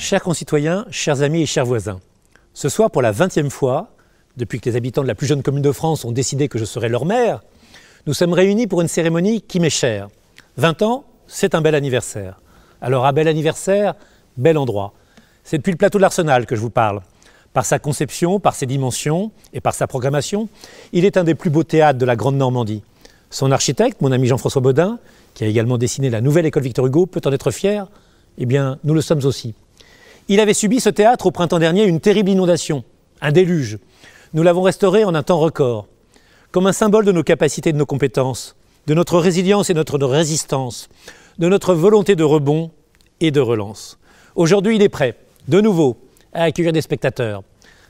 Chers concitoyens, chers amis et chers voisins, ce soir, pour la 20e fois, depuis que les habitants de la plus jeune commune de France ont décidé que je serais leur maire, nous sommes réunis pour une cérémonie qui m'est chère. 20 ans, c'est un bel anniversaire. Alors, à bel anniversaire, bel endroit. C'est depuis le plateau de l'Arsenal que je vous parle. Par sa conception, par ses dimensions et par sa programmation, il est un des plus beaux théâtres de la Grande Normandie. Son architecte, mon ami Jean-François Bodin, qui a également dessiné la nouvelle école Victor Hugo, peut en être fier. Eh bien, nous le sommes aussi. Il avait subi, ce théâtre, au printemps dernier, une terrible inondation, un déluge. Nous l'avons restauré en un temps record, comme un symbole de nos capacités et de nos compétences, de notre résilience et de notre résistance, de notre volonté de rebond et de relance. Aujourd'hui, il est prêt, de nouveau, à accueillir des spectateurs.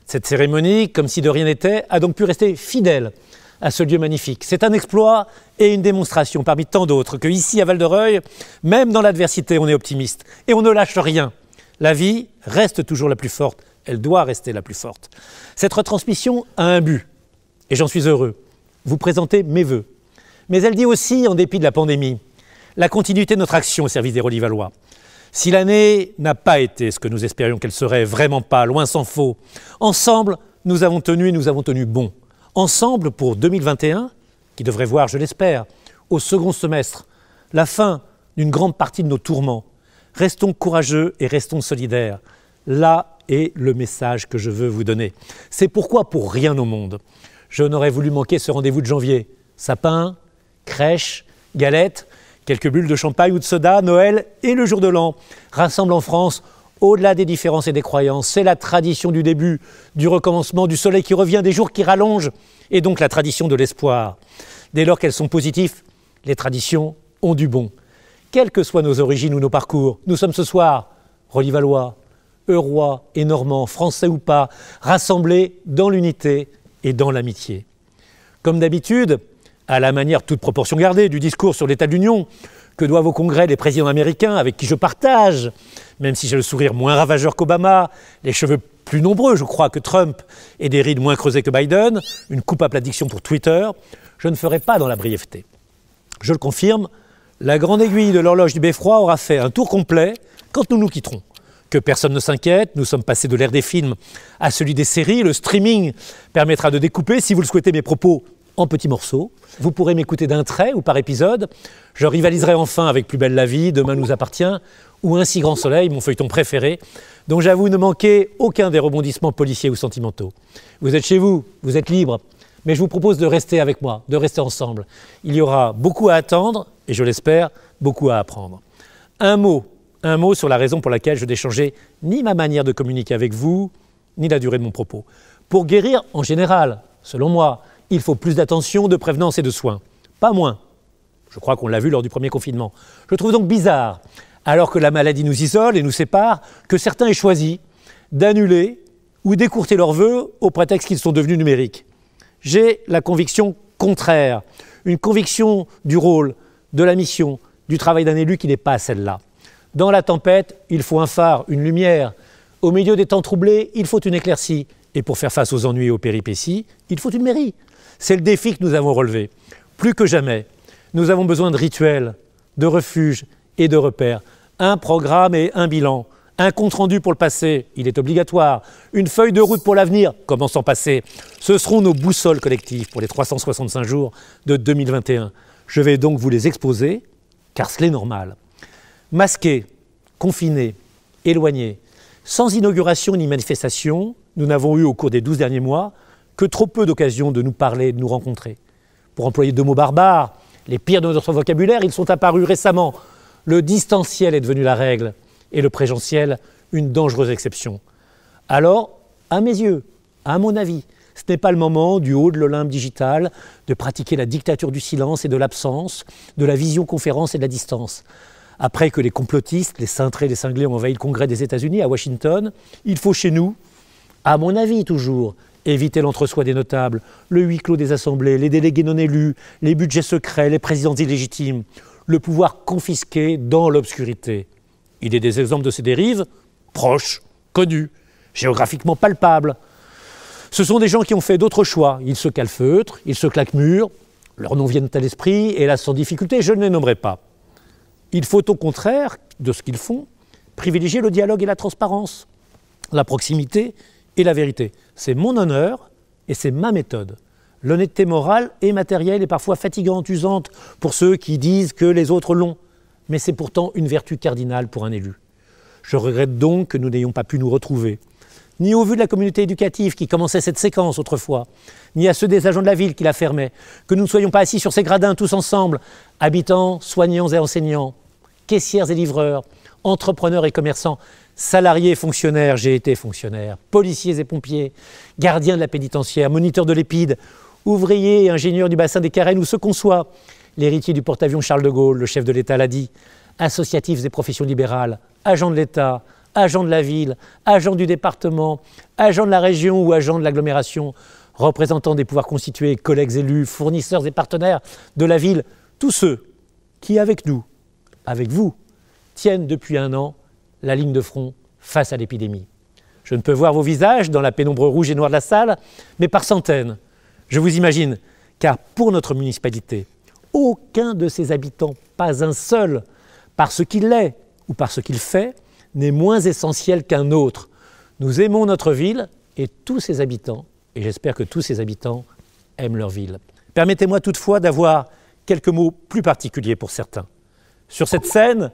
Cette cérémonie, comme si de rien n'était, a donc pu rester fidèle à ce lieu magnifique. C'est un exploit et une démonstration parmi tant d'autres que ici à Val-de-Reuil, même dans l'adversité, on est optimiste et on ne lâche rien. La vie reste toujours la plus forte, elle doit rester la plus forte. Cette retransmission a un but, et j'en suis heureux, vous présenter mes vœux. Mais elle dit aussi, en dépit de la pandémie, la continuité de notre action au service des Rolivallois. Si l'année n'a pas été ce que nous espérions qu'elle serait, vraiment pas, loin s'en faut, ensemble, nous avons tenu et nous avons tenu bon. Ensemble, pour 2021, qui devrait voir, je l'espère, au second semestre, la fin d'une grande partie de nos tourments, restons courageux et restons solidaires. Là est le message que je veux vous donner. C'est pourquoi, pour rien au monde, je n'aurais voulu manquer ce rendez-vous de janvier. Sapin, crèche, galettes, quelques bulles de champagne ou de soda, Noël et le jour de l'an rassemblent en France, au-delà des différences et des croyances. C'est la tradition du début, du recommencement, du soleil qui revient, des jours qui rallongent, et donc la tradition de l'espoir. Dès lors qu'elles sont positives, les traditions ont du bon. Quelles que soient nos origines ou nos parcours, nous sommes ce soir Rolivallois, Eurois et Normands, Français ou pas, rassemblés dans l'unité et dans l'amitié. Comme d'habitude, à la manière toute proportion gardée du discours sur l'état de l'Union que doivent au Congrès les présidents américains avec qui je partage, même si j'ai le sourire moins ravageur qu'Obama, les cheveux plus nombreux, je crois, que Trump et des rides moins creusées que Biden, une coupable addiction pour Twitter, je ne ferai pas dans la brièveté. Je le confirme, la grande aiguille de l'horloge du beffroi aura fait un tour complet quand nous nous quitterons. Que personne ne s'inquiète, nous sommes passés de l'ère des films à celui des séries. Le streaming permettra de découper, si vous le souhaitez, mes propos en petits morceaux. Vous pourrez m'écouter d'un trait ou par épisode. Je rivaliserai enfin avec Plus belle la vie, Demain nous appartient, ou Un si grand soleil, mon feuilleton préféré, dont j'avoue ne manquer aucun des rebondissements policiers ou sentimentaux. Vous êtes chez vous, vous êtes libre, mais je vous propose de rester avec moi, de rester ensemble. Il y aura beaucoup à attendre, et je l'espère, beaucoup à apprendre. Un mot sur la raison pour laquelle je n'ai changé ni ma manière de communiquer avec vous, ni la durée de mon propos. Pour guérir, en général, selon moi, il faut plus d'attention, de prévenance et de soins. Pas moins. Je crois qu'on l'a vu lors du premier confinement. Je trouve donc bizarre, alors que la maladie nous isole et nous sépare, que certains aient choisi d'annuler ou d'écourter leurs vœux au prétexte qu'ils sont devenus numériques. J'ai la conviction contraire, une conviction du rôle, de la mission, du travail d'un élu qui n'est pas celle-là. Dans la tempête, il faut un phare, une lumière. Au milieu des temps troublés, il faut une éclaircie. Et pour faire face aux ennuis et aux péripéties, il faut une mairie. C'est le défi que nous avons relevé. Plus que jamais, nous avons besoin de rituels, de refuges et de repères. Un programme et un bilan. Un compte-rendu pour le passé, il est obligatoire. Une feuille de route pour l'avenir, comment s'en passer? Ce seront nos boussoles collectives pour les 365 jours de 2021. Je vais donc vous les exposer, car c'est normal. Masqués, confinés, éloignés, sans inauguration ni manifestation, nous n'avons eu au cours des 12 derniers mois que trop peu d'occasions de nous parler, de nous rencontrer. Pour employer deux mots barbares, les pires de notre vocabulaire, ils sont apparus récemment. Le distanciel est devenu la règle et le présentiel une dangereuse exception. Alors, à mes yeux, à mon avis, ce n'est pas le moment, du haut de l'Olympe digital, de pratiquer la dictature du silence et de l'absence, de la visioconférence et de la distance. Après que les complotistes, les cintrés, les cinglés ont envahi le Congrès des États-Unis à Washington, il faut chez nous, à mon avis toujours, éviter l'entre-soi des notables, le huis clos des assemblées, les délégués non élus, les budgets secrets, les présidents illégitimes, le pouvoir confisqué dans l'obscurité. Il y a des exemples de ces dérives, proches, connus, géographiquement palpables. Ce sont des gens qui ont fait d'autres choix. Ils se calfeutrent, ils se claquent mûrs, leurs noms viennent à l'esprit, hélas sans difficulté, je ne les nommerai pas. Il faut au contraire, de ce qu'ils font, privilégier le dialogue et la transparence, la proximité et la vérité. C'est mon honneur et c'est ma méthode. L'honnêteté morale et matérielle est parfois fatigante, usante pour ceux qui disent que les autres l'ont. Mais c'est pourtant une vertu cardinale pour un élu. Je regrette donc que nous n'ayons pas pu nous retrouver, ni au vu de la communauté éducative qui commençait cette séquence autrefois, ni à ceux des agents de la ville qui la fermaient, que nous ne soyons pas assis sur ces gradins tous ensemble, habitants, soignants et enseignants, caissières et livreurs, entrepreneurs et commerçants, salariés et fonctionnaires, j'ai été fonctionnaire, policiers et pompiers, gardiens de la pénitentiaire, moniteurs de l'Épide, ouvriers et ingénieurs du bassin des Carènes ou ce qu'on soit, l'héritier du porte-avions Charles de Gaulle, le chef de l'État l'a dit, associatifs et professions libérales, agents de l'État, agents de la ville, agents du département, agents de la région ou agents de l'agglomération, représentants des pouvoirs constitués, collègues élus, fournisseurs et partenaires de la ville, tous ceux qui, avec nous, avec vous, tiennent depuis un an la ligne de front face à l'épidémie. Je ne peux voir vos visages dans la pénombre rouge et noire de la salle, mais par centaines. Je vous imagine, car pour notre municipalité, aucun de ses habitants, pas un seul, parce qu'il est ou parce qu'il fait, n'est moins essentiel qu'un autre. Nous aimons notre ville et tous ses habitants, et j'espère que tous ses habitants aiment leur ville. Permettez-moi toutefois d'avoir quelques mots plus particuliers pour certains. Sur cette scène,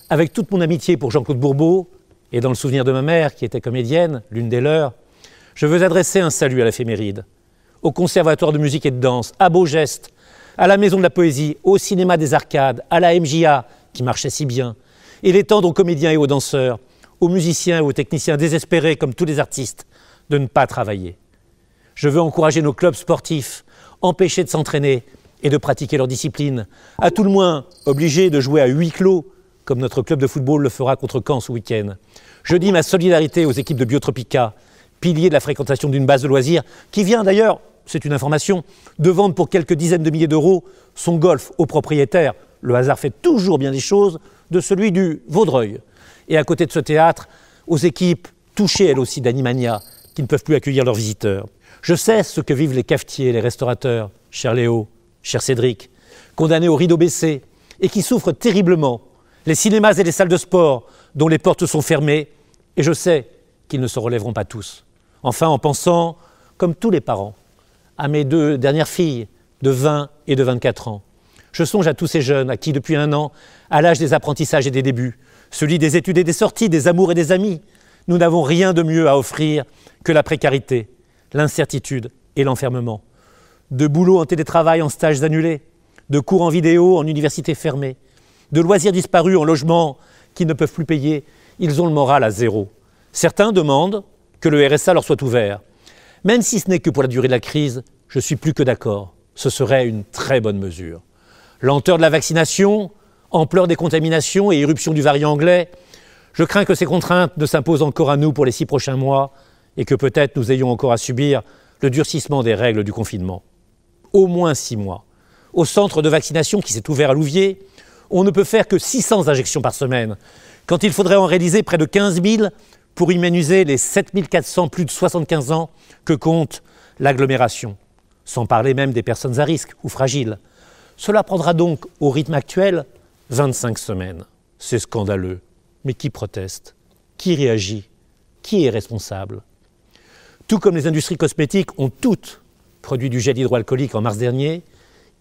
avec toute mon amitié pour Jean-Claude Bourbeau, et dans le souvenir de ma mère qui était comédienne, l'une des leurs, je veux adresser un salut à l'éphéméride, au Conservatoire de musique et de danse, à Beaugeste, à la Maison de la Poésie, au Cinéma des Arcades, à la MJA, qui marchait si bien, et l'étendre aux comédiens et aux danseurs, aux musiciens et aux techniciens désespérés, comme tous les artistes, de ne pas travailler. Je veux encourager nos clubs sportifs, empêcher de s'entraîner et de pratiquer leur discipline, à tout le moins obligés de jouer à huis clos, comme notre club de football le fera contre Caen ce week-end. Je dis ma solidarité aux équipes de Biotropica, piliers de la fréquentation d'une base de loisirs, qui vient d'ailleurs, c'est une information, de vendre pour quelques dizaines de milliers d'euros son golf au propriétaire, le hasard fait toujours bien des choses, de celui du Vaudreuil. Et à côté de ce théâtre, aux équipes touchées elles aussi d'animania, qui ne peuvent plus accueillir leurs visiteurs. Je sais ce que vivent les cafetiers, les restaurateurs, cher Léo, cher Cédric, condamnés au rideau baissé, et qui souffrent terriblement, les cinémas et les salles de sport, dont les portes sont fermées, et je sais qu'ils ne se relèveront pas tous. Enfin, en pensant, comme tous les parents, à mes deux dernières filles, de 20 et de 24 ans. Je songe à tous ces jeunes à qui, depuis un an, à l'âge des apprentissages et des débuts, celui des études et des sorties, des amours et des amis, nous n'avons rien de mieux à offrir que la précarité, l'incertitude et l'enfermement. De boulot en télétravail, en stages annulés, de cours en vidéo, en université fermée, de loisirs disparus en logements qu'ils ne peuvent plus payer, ils ont le moral à zéro. Certains demandent que le RSA leur soit ouvert. Même si ce n'est que pour la durée de la crise, je suis plus que d'accord. Ce serait une très bonne mesure. Lenteur de la vaccination, ampleur des contaminations et irruption du variant anglais, je crains que ces contraintes ne s'imposent encore à nous pour les 6 prochains mois et que peut-être nous ayons encore à subir le durcissement des règles du confinement. Au moins 6 mois. Au centre de vaccination qui s'est ouvert à Louviers, on ne peut faire que 600 injections par semaine, quand il faudrait en réaliser près de 15 000 pour immuniser les 7 400 plus de 75 ans que compte l'agglomération, sans parler même des personnes à risque ou fragiles. Cela prendra donc, au rythme actuel, 25 semaines. C'est scandaleux. Mais qui proteste? Qui réagit? Qui est responsable? Tout comme les industries cosmétiques ont toutes produit du gel hydroalcoolique en mars dernier,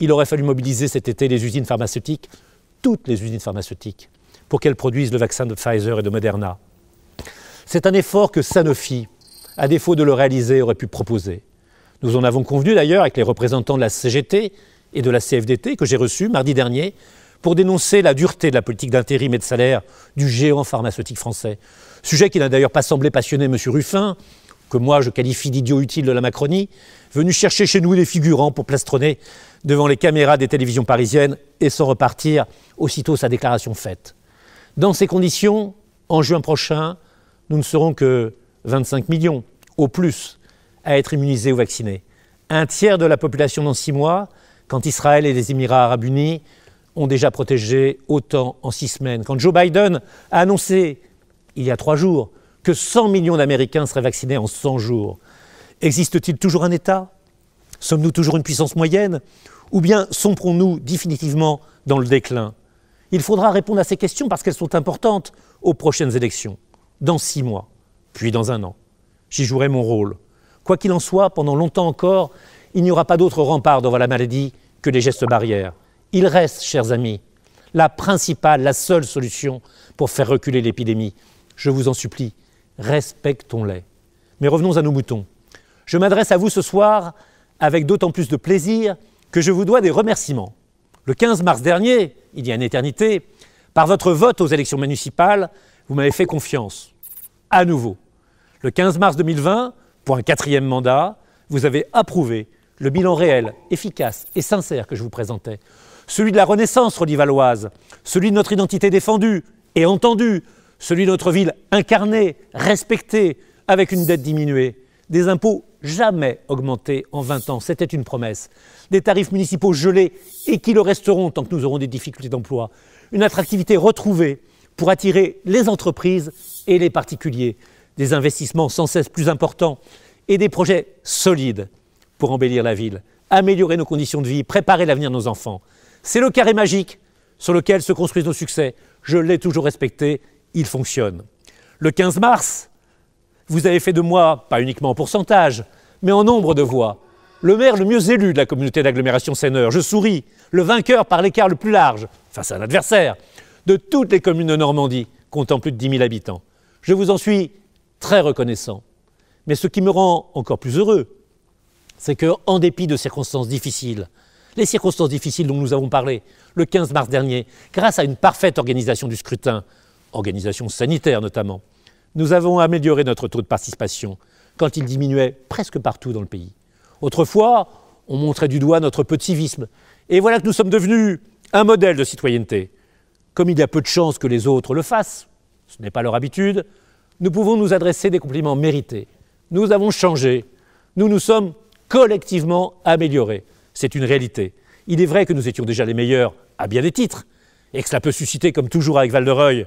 il aurait fallu mobiliser cet été les usines pharmaceutiques, toutes les usines pharmaceutiques, pour qu'elles produisent le vaccin de Pfizer et de Moderna. C'est un effort que Sanofi, à défaut de le réaliser, aurait pu proposer. Nous en avons convenu d'ailleurs avec les représentants de la CGT et de la CFDT que j'ai reçus mardi dernier pour dénoncer la dureté de la politique d'intérim et de salaire du géant pharmaceutique français. Sujet qui n'a d'ailleurs pas semblé passionner M. Ruffin, que moi je qualifie d'idiot utile de la Macronie, venu chercher chez nous les figurants pour plastronner devant les caméras des télévisions parisiennes et s'en repartir aussitôt sa déclaration faite. Dans ces conditions, en juin prochain, nous ne serons que 25 millions, au plus, à être immunisés ou vaccinés. Un tiers de la population dans 6 mois, quand Israël et les Émirats arabes unis ont déjà protégé autant en 6 semaines. Quand Joe Biden a annoncé, il y a 3 jours, que 100 millions d'Américains seraient vaccinés en 100 jours. Existe-t-il toujours un État? Sommes-nous toujours une puissance moyenne? Ou bien sombrons-nous définitivement dans le déclin? Il faudra répondre à ces questions parce qu'elles sont importantes aux prochaines élections, dans 6 mois, puis dans 1 an. J'y jouerai mon rôle. Quoi qu'il en soit, pendant longtemps encore, il n'y aura pas d'autre rempart devant la maladie que les gestes barrières. Il reste, chers amis, la principale, la seule solution pour faire reculer l'épidémie. Je vous en supplie, respectons-les. Mais revenons à nos moutons. Je m'adresse à vous ce soir avec d'autant plus de plaisir que je vous dois des remerciements. Le 15 mars dernier, il y a une éternité, par votre vote aux élections municipales, vous m'avez fait confiance. À nouveau. Le 15 mars 2020, pour un 4e mandat, vous avez approuvé le bilan réel, efficace et sincère que je vous présentais. Celui de la Renaissance rodivalloise, celui de notre identité défendue et entendue, celui de notre ville incarnée, respectée, avec une dette diminuée, des impôts jamais augmentés en 20 ans, c'était une promesse, des tarifs municipaux gelés et qui le resteront tant que nous aurons des difficultés d'emploi, une attractivité retrouvée pour attirer les entreprises et les particuliers, des investissements sans cesse plus importants et des projets solides pour embellir la ville, améliorer nos conditions de vie, préparer l'avenir de nos enfants. C'est le carré magique sur lequel se construisent nos succès. Je l'ai toujours respecté, il fonctionne. Le 15 mars, vous avez fait de moi, pas uniquement en pourcentage, mais en nombre de voix, le maire le mieux élu de la communauté d'agglomération Seine-Nord. Je souris, le vainqueur par l'écart le plus large, face à un adversaire, de toutes les communes de Normandie, comptant plus de 10 000 habitants. Je vous en suis très reconnaissant. Mais ce qui me rend encore plus heureux, c'est qu'en dépit de circonstances difficiles, les circonstances difficiles dont nous avons parlé le 15 mars dernier, grâce à une parfaite organisation du scrutin, organisation sanitaire notamment, nous avons amélioré notre taux de participation quand il diminuait presque partout dans le pays. Autrefois, on montrait du doigt notre peu de civisme. Et voilà que nous sommes devenus un modèle de citoyenneté. Comme il y a peu de chances que les autres le fassent, ce n'est pas leur habitude, nous pouvons nous adresser des compliments mérités. Nous avons changé, nous nous sommes collectivement améliorés. C'est une réalité. Il est vrai que nous étions déjà les meilleurs à bien des titres, et que cela peut susciter, comme toujours avec Val-de-Reuil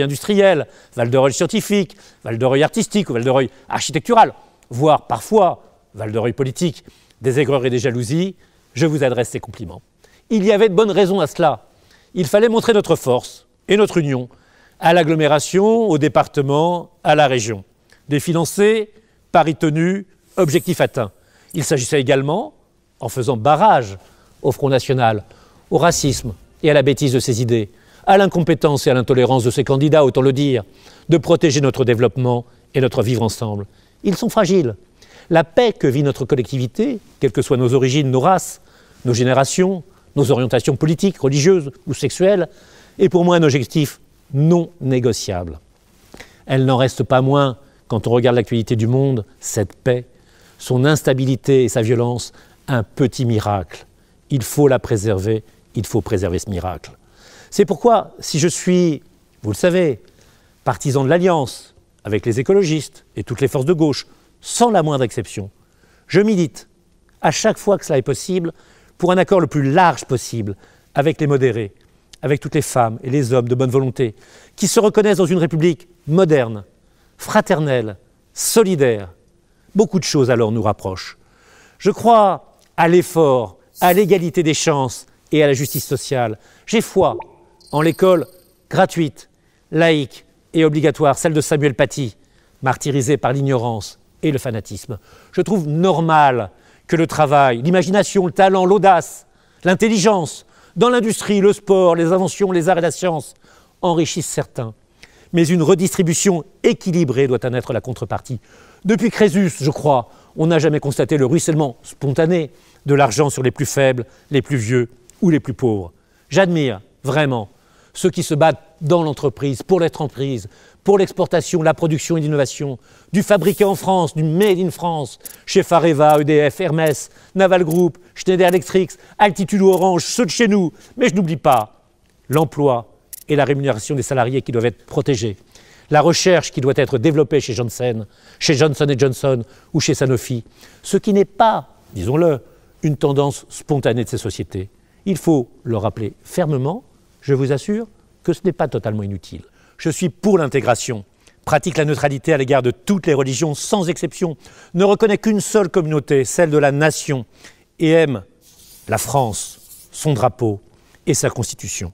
industriel, Val-de-Reuil scientifique, Val-de-Reuil artistique ou Val-de-Reuil architectural, voire parfois Val-de-Reuil politique, des aigreurs et des jalousies, je vous adresse ces compliments. Il y avait de bonnes raisons à cela. Il fallait montrer notre force et notre union à l'agglomération, au département, à la région. Défi lancé, pari tenu, objectif atteint. Il s'agissait également, en faisant barrage au Front National, au racisme et à la bêtise de ses idées, à l'incompétence et à l'intolérance de ses candidats, autant le dire, de protéger notre développement et notre vivre ensemble. Ils sont fragiles. La paix que vit notre collectivité, quelles que soient nos origines, nos races, nos générations, nos orientations politiques, religieuses ou sexuelles, est pour moi un objectif non négociable. Elle n'en reste pas moins, quand on regarde l'actualité du monde, cette paix, son instabilité et sa violence, un petit miracle. Il faut la préserver, il faut préserver ce miracle. C'est pourquoi, si je suis, vous le savez, partisan de l'alliance avec les écologistes et toutes les forces de gauche, sans la moindre exception, je milite, à chaque fois que cela est possible, pour un accord le plus large possible avec les modérés, avec toutes les femmes et les hommes de bonne volonté, qui se reconnaissent dans une république moderne, fraternelle, solidaire. Beaucoup de choses alors nous rapprochent. Je crois à l'effort, à l'égalité des chances et à la justice sociale. J'ai foi en l'école gratuite, laïque et obligatoire, celle de Samuel Paty, martyrisé par l'ignorance et le fanatisme. Je trouve normal que le travail, l'imagination, le talent, l'audace, l'intelligence, dans l'industrie, le sport, les inventions, les arts et la science, enrichissent certains. Mais une redistribution équilibrée doit en être la contrepartie. Depuis Crésus, je crois, on n'a jamais constaté le ruissellement spontané de l'argent sur les plus faibles, les plus vieux ou les plus pauvres. J'admire vraiment ceux qui se battent dans l'entreprise, pour l'exportation, la production et l'innovation, du fabriqué en France, du made in France, chez Fareva, EDF, Hermès, Naval Group, Schneider Electric, Altitude ou Orange, ceux de chez nous. Mais je n'oublie pas l'emploi et la rémunération des salariés qui doivent être protégés, la recherche qui doit être développée chez Janssen, chez Johnson & Johnson ou chez Sanofi, ce qui n'est pas, disons-le, une tendance spontanée de ces sociétés. Il faut le rappeler fermement. Je vous assure que ce n'est pas totalement inutile. Je suis pour l'intégration, pratique la neutralité à l'égard de toutes les religions sans exception, ne reconnaît qu'une seule communauté, celle de la nation, et aime la France, son drapeau et sa constitution.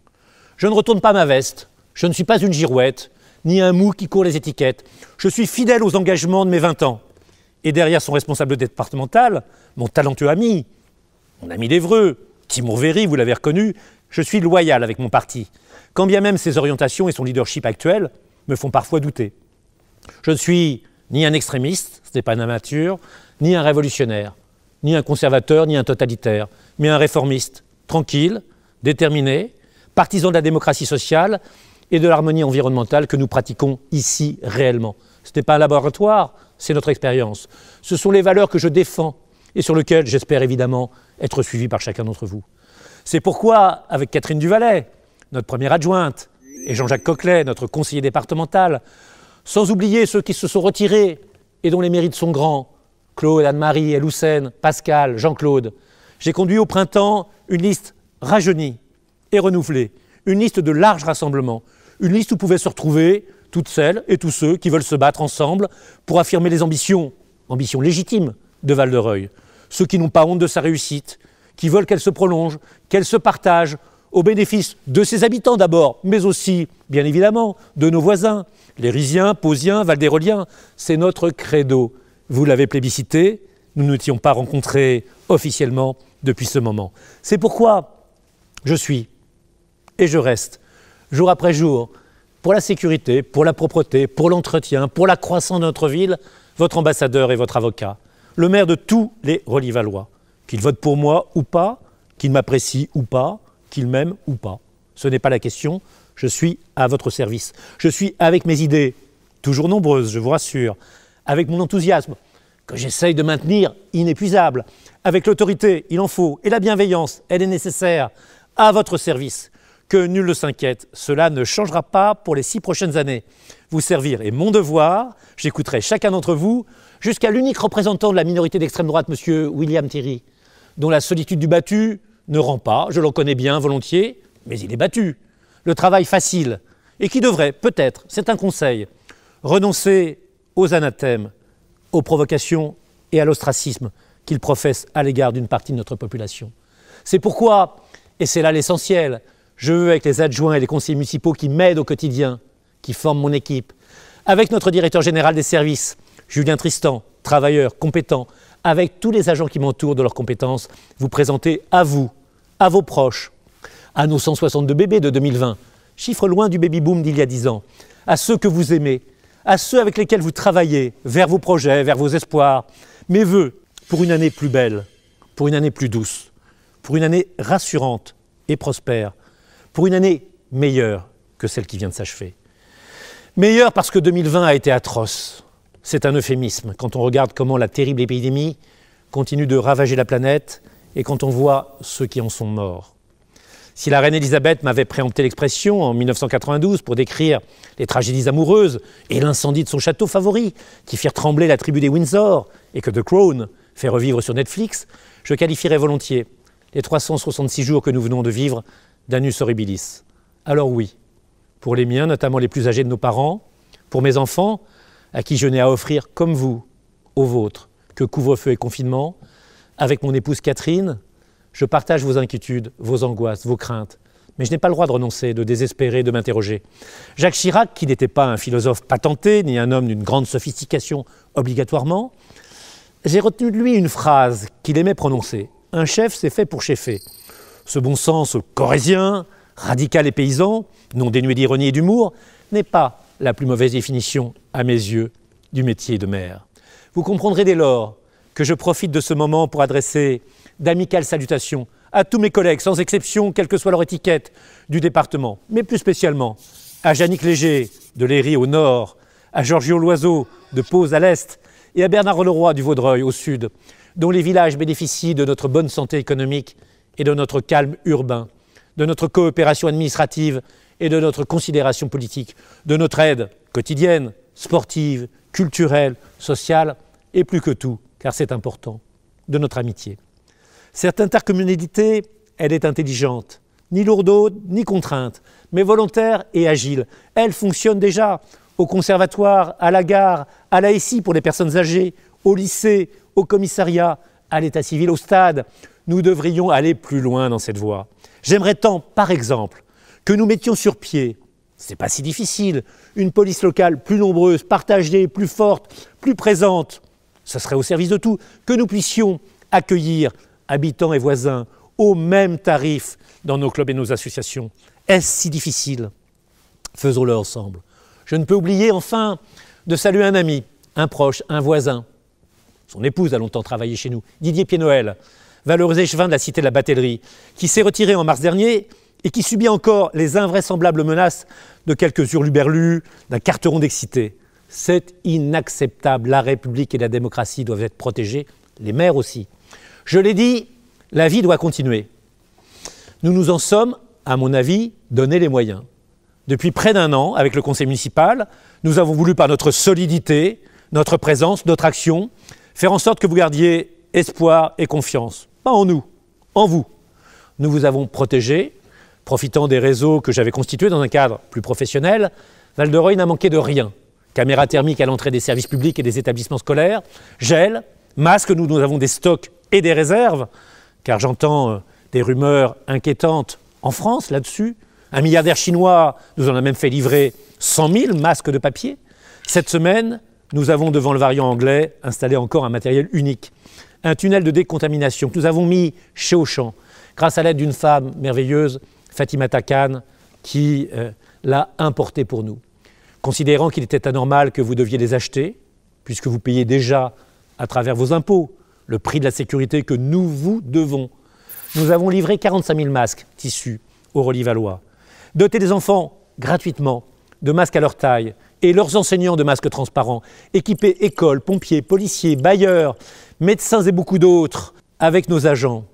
Je ne retourne pas ma veste, je ne suis pas une girouette, ni un mou qui court les étiquettes. Je suis fidèle aux engagements de mes 20 ans. Et derrière son responsable départemental, mon talentueux ami, mon ami d'Évreux, Timur Véry, vous l'avez reconnu, je suis loyal avec mon parti, quand bien même ses orientations et son leadership actuel me font parfois douter. Je ne suis ni un extrémiste, ce n'est pas une amateur, ni un révolutionnaire, ni un conservateur, ni un totalitaire, mais un réformiste, tranquille, déterminé, partisan de la démocratie sociale et de l'harmonie environnementale que nous pratiquons ici réellement. Ce n'est pas un laboratoire, c'est notre expérience. Ce sont les valeurs que je défends et sur lesquelles j'espère évidemment être suivi par chacun d'entre vous. C'est pourquoi, avec Catherine Duvalet, notre première adjointe, et Jean-Jacques Coquelet, notre conseiller départemental, sans oublier ceux qui se sont retirés et dont les mérites sont grands, Claude, Anne-Marie, Eloucène, Pascal, Jean-Claude, j'ai conduit au printemps une liste rajeunie et renouvelée, une liste de large rassemblement, une liste où pouvaient se retrouver toutes celles et tous ceux qui veulent se battre ensemble pour affirmer les ambitions légitimes de Val-de-Reuil, ceux qui n'ont pas honte de sa réussite, qui veulent qu'elle se prolonge, qu'elle se partage au bénéfice de ses habitants d'abord, mais aussi, bien évidemment, de nos voisins, les Risiens, Pausiens, Valdéroliens. C'est notre credo. Vous l'avez plébiscité, nous ne nous étions pas rencontrés officiellement depuis ce moment. C'est pourquoi je suis et je reste, jour après jour, pour la sécurité, pour la propreté, pour l'entretien, pour la croissance de notre ville, votre ambassadeur et votre avocat, le maire de tous les Relis-Vallois, qu'il vote pour moi ou pas, qu'il m'apprécie ou pas, qu'il m'aime ou pas. Ce n'est pas la question, je suis à votre service. Je suis avec mes idées, toujours nombreuses, je vous rassure, avec mon enthousiasme, que j'essaye de maintenir inépuisable, avec l'autorité, il en faut, et la bienveillance, elle est nécessaire, à votre service. Que nul ne s'inquiète, cela ne changera pas pour les 6 prochaines années. Vous servir est mon devoir, j'écouterai chacun d'entre vous, jusqu'à l'unique représentant de la minorité d'extrême droite, M. William Thierry, dont la solitude du battu ne rend pas, je l'en connais bien volontiers, mais il est battu. Le travail facile, et qui devrait, peut-être, c'est un conseil, renoncer aux anathèmes, aux provocations et à l'ostracisme qu'il professe à l'égard d'une partie de notre population. C'est pourquoi, et c'est là l'essentiel, je veux, avec les adjoints et les conseillers municipaux qui m'aident au quotidien, qui forment mon équipe, avec notre directeur général des services, Julien Tristan, travailleur, compétent, avec tous les agents qui m'entourent de leurs compétences, vous présenter à vous, à vos proches, à nos 162 bébés de 2020, chiffre loin du baby-boom d'il y a 10 ans, à ceux que vous aimez, à ceux avec lesquels vous travaillez, vers vos projets, vers vos espoirs, mes vœux pour une année plus belle, pour une année plus douce, pour une année rassurante et prospère, pour une année meilleure que celle qui vient de s'achever. Meilleure parce que 2020 a été atroce. C'est un euphémisme quand on regarde comment la terrible épidémie continue de ravager la planète et quand on voit ceux qui en sont morts. Si la reine Elisabeth m'avait préempté l'expression en 1992 pour décrire les tragédies amoureuses et l'incendie de son château favori qui firent trembler la tribu des Windsor et que The Crown fait revivre sur Netflix, je qualifierais volontiers les 366 jours que nous venons de vivre d'annus horribilis. Alors oui, pour les miens, notamment les plus âgés de nos parents, pour mes enfants, à qui je n'ai à offrir, comme vous, aux vôtres, que couvre-feu et confinement, avec mon épouse Catherine, je partage vos inquiétudes, vos angoisses, vos craintes, mais je n'ai pas le droit de renoncer, de désespérer, de m'interroger. Jacques Chirac, qui n'était pas un philosophe patenté, ni un homme d'une grande sophistication obligatoirement, j'ai retenu de lui une phrase qu'il aimait prononcer. « Un chef, c'est fait pour cheffer ». Ce bon sens corrézien, radical et paysan, non dénué d'ironie et d'humour, n'est pas la plus mauvaise définition, à mes yeux, du métier de maire. Vous comprendrez dès lors que je profite de ce moment pour adresser d'amicales salutations à tous mes collègues, sans exception, quelle que soit leur étiquette, du département, mais plus spécialement à Yannick Léger, de Léry au nord, à Giorgio Loiseau, de Pau à l'est, et à Bernard Leroy du Vaudreuil au sud, dont les villages bénéficient de notre bonne santé économique et de notre calme urbain, de notre coopération administrative et de notre considération politique, de notre aide quotidienne, sportive, culturelle, sociale, et plus que tout, car c'est important, de notre amitié. Cette intercommunalité, elle est intelligente, ni lourde ni contrainte, mais volontaire et agile. Elle fonctionne déjà au conservatoire, à la gare, à la SI pour les personnes âgées, au lycée, au commissariat, à l'état civil, au stade. Nous devrions aller plus loin dans cette voie. J'aimerais tant, par exemple, que nous mettions sur pied, c'est pas si difficile. Une police locale plus nombreuse, partagée, plus forte, plus présente, ce serait au service de tout. Que nous puissions accueillir habitants et voisins au même tarif dans nos clubs et nos associations. Est-ce si difficile? Faisons-le ensemble. Je ne peux oublier enfin de saluer un ami, un proche, un voisin. Son épouse a longtemps travaillé chez nous, Didier Pied-Noël, valeureux échevin de la cité de la Batellerie, qui s'est retiré en mars dernier et qui subit encore les invraisemblables menaces de quelques hurluberlus, d'un carteron d'excités. C'est inacceptable. La République et la démocratie doivent être protégées, les maires aussi. Je l'ai dit, la vie doit continuer. Nous nous en sommes, à mon avis, donné les moyens. Depuis près d'un an, avec le conseil municipal, nous avons voulu, par notre solidité, notre présence, notre action, faire en sorte que vous gardiez espoir et confiance. Pas en nous, en vous. Nous vous avons protégés, profitant des réseaux que j'avais constitués dans un cadre plus professionnel. Val-de-Reuil n'a manqué de rien. Caméras thermiques à l'entrée des services publics et des établissements scolaires, gel, masques, nous avons des stocks et des réserves, car j'entends des rumeurs inquiétantes en France là-dessus. Un milliardaire chinois nous en a même fait livrer 100 000 masques de papier. Cette semaine, nous avons devant le variant anglais installé encore un matériel unique, un tunnel de décontamination que nous avons mis chez Auchan, grâce à l'aide d'une femme merveilleuse, Fatimata Khan, qui l'a importé pour nous. Considérant qu'il était anormal que vous deviez les acheter, puisque vous payez déjà à travers vos impôts le prix de la sécurité que nous vous devons, nous avons livré 45 000 masques tissus au Relais Valois. Doter les enfants gratuitement de masques à leur taille et leurs enseignants de masques transparents, équiper écoles, pompiers, policiers, bailleurs, médecins et beaucoup d'autres avec nos agents,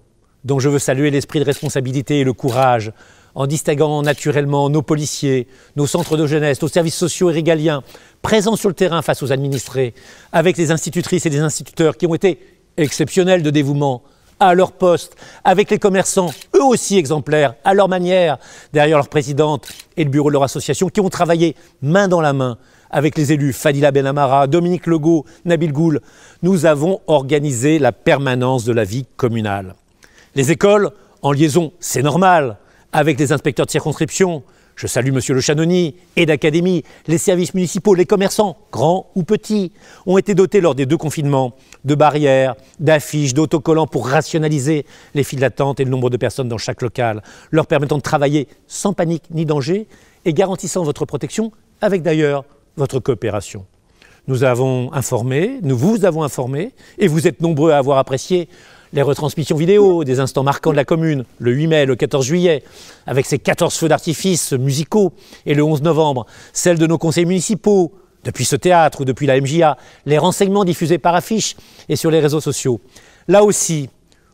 dont je veux saluer l'esprit de responsabilité et le courage, en distinguant naturellement nos policiers, nos centres de jeunesse, nos services sociaux et régaliens, présents sur le terrain face aux administrés, avec les institutrices et les instituteurs qui ont été exceptionnels de dévouement à leur poste, avec les commerçants, eux aussi exemplaires, à leur manière, derrière leur présidente et le bureau de leur association, qui ont travaillé main dans la main avec les élus Fadila Benamara, Dominique Legault, Nabil Goul. Nous avons organisé la permanence de la vie communale. Les écoles, en liaison, c'est normal, avec les inspecteurs de circonscription, je salue M. Le Chanonny, et d'académie, les services municipaux, les commerçants, grands ou petits, ont été dotés lors des 2 confinements de barrières, d'affiches, d'autocollants pour rationaliser les files d'attente et le nombre de personnes dans chaque local, leur permettant de travailler sans panique ni danger et garantissant votre protection avec d'ailleurs votre coopération. Nous avons informé, nous vous avons informé, et vous êtes nombreux à avoir apprécié les retransmissions vidéo des instants marquants de la commune, le 8 mai, le 14 juillet, avec ses 14 feux d'artifice musicaux, et le 11 novembre, celles de nos conseils municipaux, depuis ce théâtre ou depuis la MJA, les renseignements diffusés par affiche et sur les réseaux sociaux. Là aussi,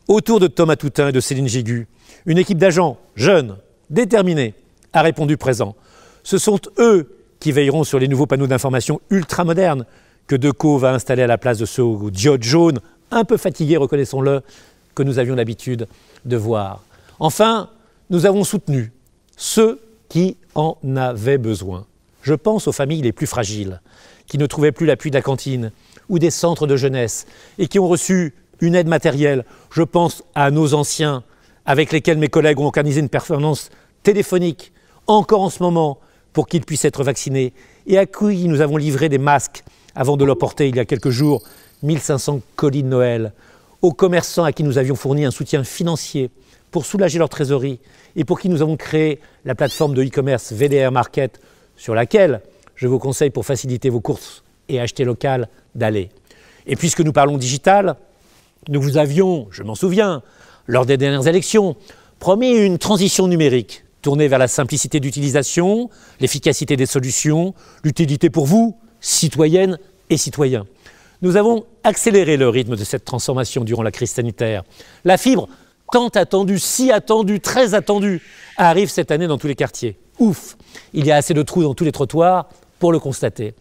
autour de Thomas Toutain et de Céline Gégu, une équipe d'agents jeunes, déterminés, a répondu présent. Ce sont eux qui veilleront sur les nouveaux panneaux d'information ultramodernes que Decaux va installer à la place de ceux aux diodes jaunes, un peu fatigués, reconnaissons-le, que nous avions l'habitude de voir. Enfin, nous avons soutenu ceux qui en avaient besoin. Je pense aux familles les plus fragiles, qui ne trouvaient plus l'appui de la cantine ou des centres de jeunesse et qui ont reçu une aide matérielle. Je pense à nos anciens, avec lesquels mes collègues ont organisé une performance téléphonique, encore en ce moment, pour qu'ils puissent être vaccinés, et à qui nous avons livré des masques avant de leur porter il y a quelques jours 1500 colis de Noël, aux commerçants à qui nous avions fourni un soutien financier pour soulager leur trésorerie et pour qui nous avons créé la plateforme de e-commerce VDR Market, sur laquelle je vous conseille, pour faciliter vos courses et acheter local, d'aller. Et puisque nous parlons digital, nous vous avions, je m'en souviens, lors des dernières élections, promis une transition numérique tournée vers la simplicité d'utilisation, l'efficacité des solutions, l'utilité pour vous, citoyennes et citoyens. Nous avons accéléré le rythme de cette transformation durant la crise sanitaire. La fibre, tant attendue, si attendue, très attendue, arrive cette année dans tous les quartiers. Ouf! Il y a assez de trous dans tous les trottoirs pour le constater.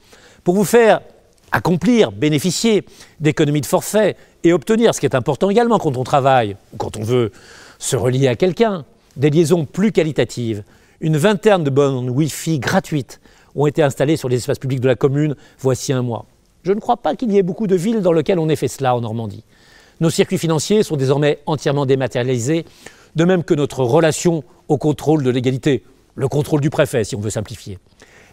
Pour vous faire accomplir, bénéficier d'économies de forfait et obtenir, ce qui est important également quand on travaille ou quand on veut se relier à quelqu'un, des liaisons plus qualitatives, une vingtaine de bornes Wi-Fi gratuites ont été installées sur les espaces publics de la commune voici un mois. Je ne crois pas qu'il y ait beaucoup de villes dans lesquelles on ait fait cela en Normandie. Nos circuits financiers sont désormais entièrement dématérialisés, de même que notre relation au contrôle de légalité. le contrôle du préfet si on veut simplifier.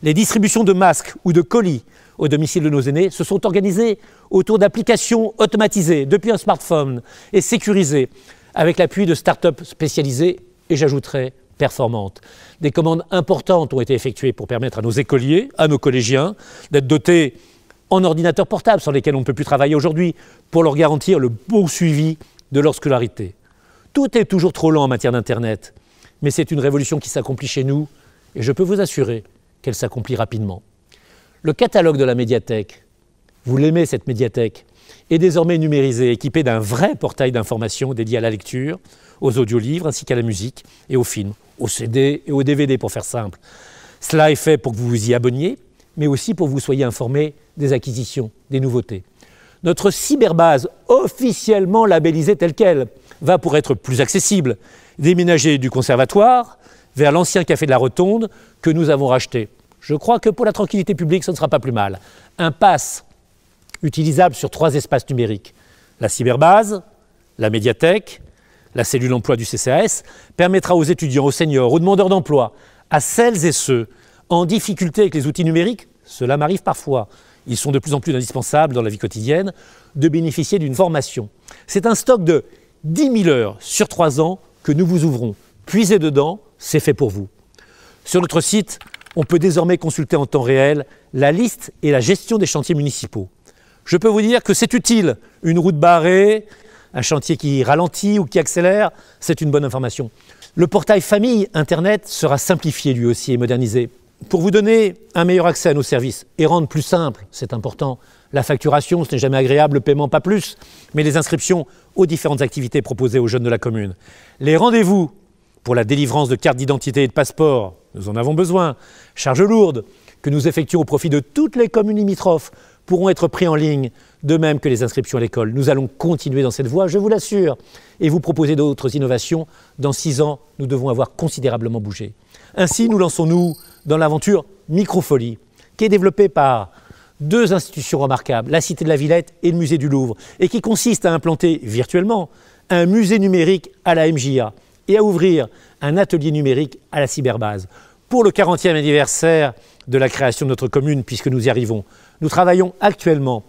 Les distributions de masques ou de colis au domicile de nos aînés se sont organisées autour d'applications automatisées depuis un smartphone et sécurisées avec l'appui de start-up spécialisées et j'ajouterais performantes. Des commandes importantes ont été effectuées pour permettre à nos écoliers, à nos collégiens d'être dotés en ordinateurs portables sur lesquels on ne peut plus travailler aujourd'hui pour leur garantir le bon suivi de leur scolarité. Tout est toujours trop lent en matière d'Internet, mais c'est une révolution qui s'accomplit chez nous et je peux vous assurer qu'elle s'accomplit rapidement. Le catalogue de la médiathèque, vous l'aimez cette médiathèque, est désormais numérisé, équipé d'un vrai portail d'information dédié à la lecture, aux audiolivres ainsi qu'à la musique et aux films, aux CD et aux DVD pour faire simple. Cela est fait pour que vous vous y abonniez, mais aussi pour que vous soyez informés des acquisitions, des nouveautés. Notre cyberbase, officiellement labellisée telle qu'elle, va pour être plus accessible, déménager du conservatoire vers l'ancien café de la Rotonde que nous avons racheté. Je crois que pour la tranquillité publique, ce ne sera pas plus mal. Un pass utilisable sur 3 espaces numériques. La cyberbase, la médiathèque, la cellule emploi du CCAS, permettra aux étudiants, aux seniors, aux demandeurs d'emploi, à celles et ceux en difficulté avec les outils numériques, cela m'arrive parfois, ils sont de plus en plus indispensables dans la vie quotidienne, de bénéficier d'une formation. C'est un stock de 10 000 heures sur 3 ans que nous vous ouvrons. Puisez dedans, c'est fait pour vous. Sur notre site, on peut désormais consulter en temps réel la liste et la gestion des chantiers municipaux. Je peux vous dire que c'est utile. Une route barrée, un chantier qui ralentit ou qui accélère, c'est une bonne information. Le portail famille Internet sera simplifié lui aussi et modernisé. Pour vous donner un meilleur accès à nos services et rendre plus simple, c'est important, la facturation, ce n'est jamais agréable, le paiement pas plus, mais les inscriptions aux différentes activités proposées aux jeunes de la commune. Les rendez-vous pour la délivrance de cartes d'identité et de passeport, nous en avons besoin. Charges lourdes que nous effectuons au profit de toutes les communes limitrophes pourront être pris en ligne, de même que les inscriptions à l'école. Nous allons continuer dans cette voie, je vous l'assure, et vous proposer d'autres innovations. Dans 6 ans, nous devons avoir considérablement bougé. Ainsi, nous lançons-nous dans l'aventure Microfolie, qui est développée par 2 institutions remarquables, la Cité de la Villette et le Musée du Louvre, et qui consiste à implanter virtuellement un musée numérique à la MJA et à ouvrir un atelier numérique à la cyberbase. Pour le 40e anniversaire de la création de notre commune, puisque nous y arrivons, nous travaillons actuellement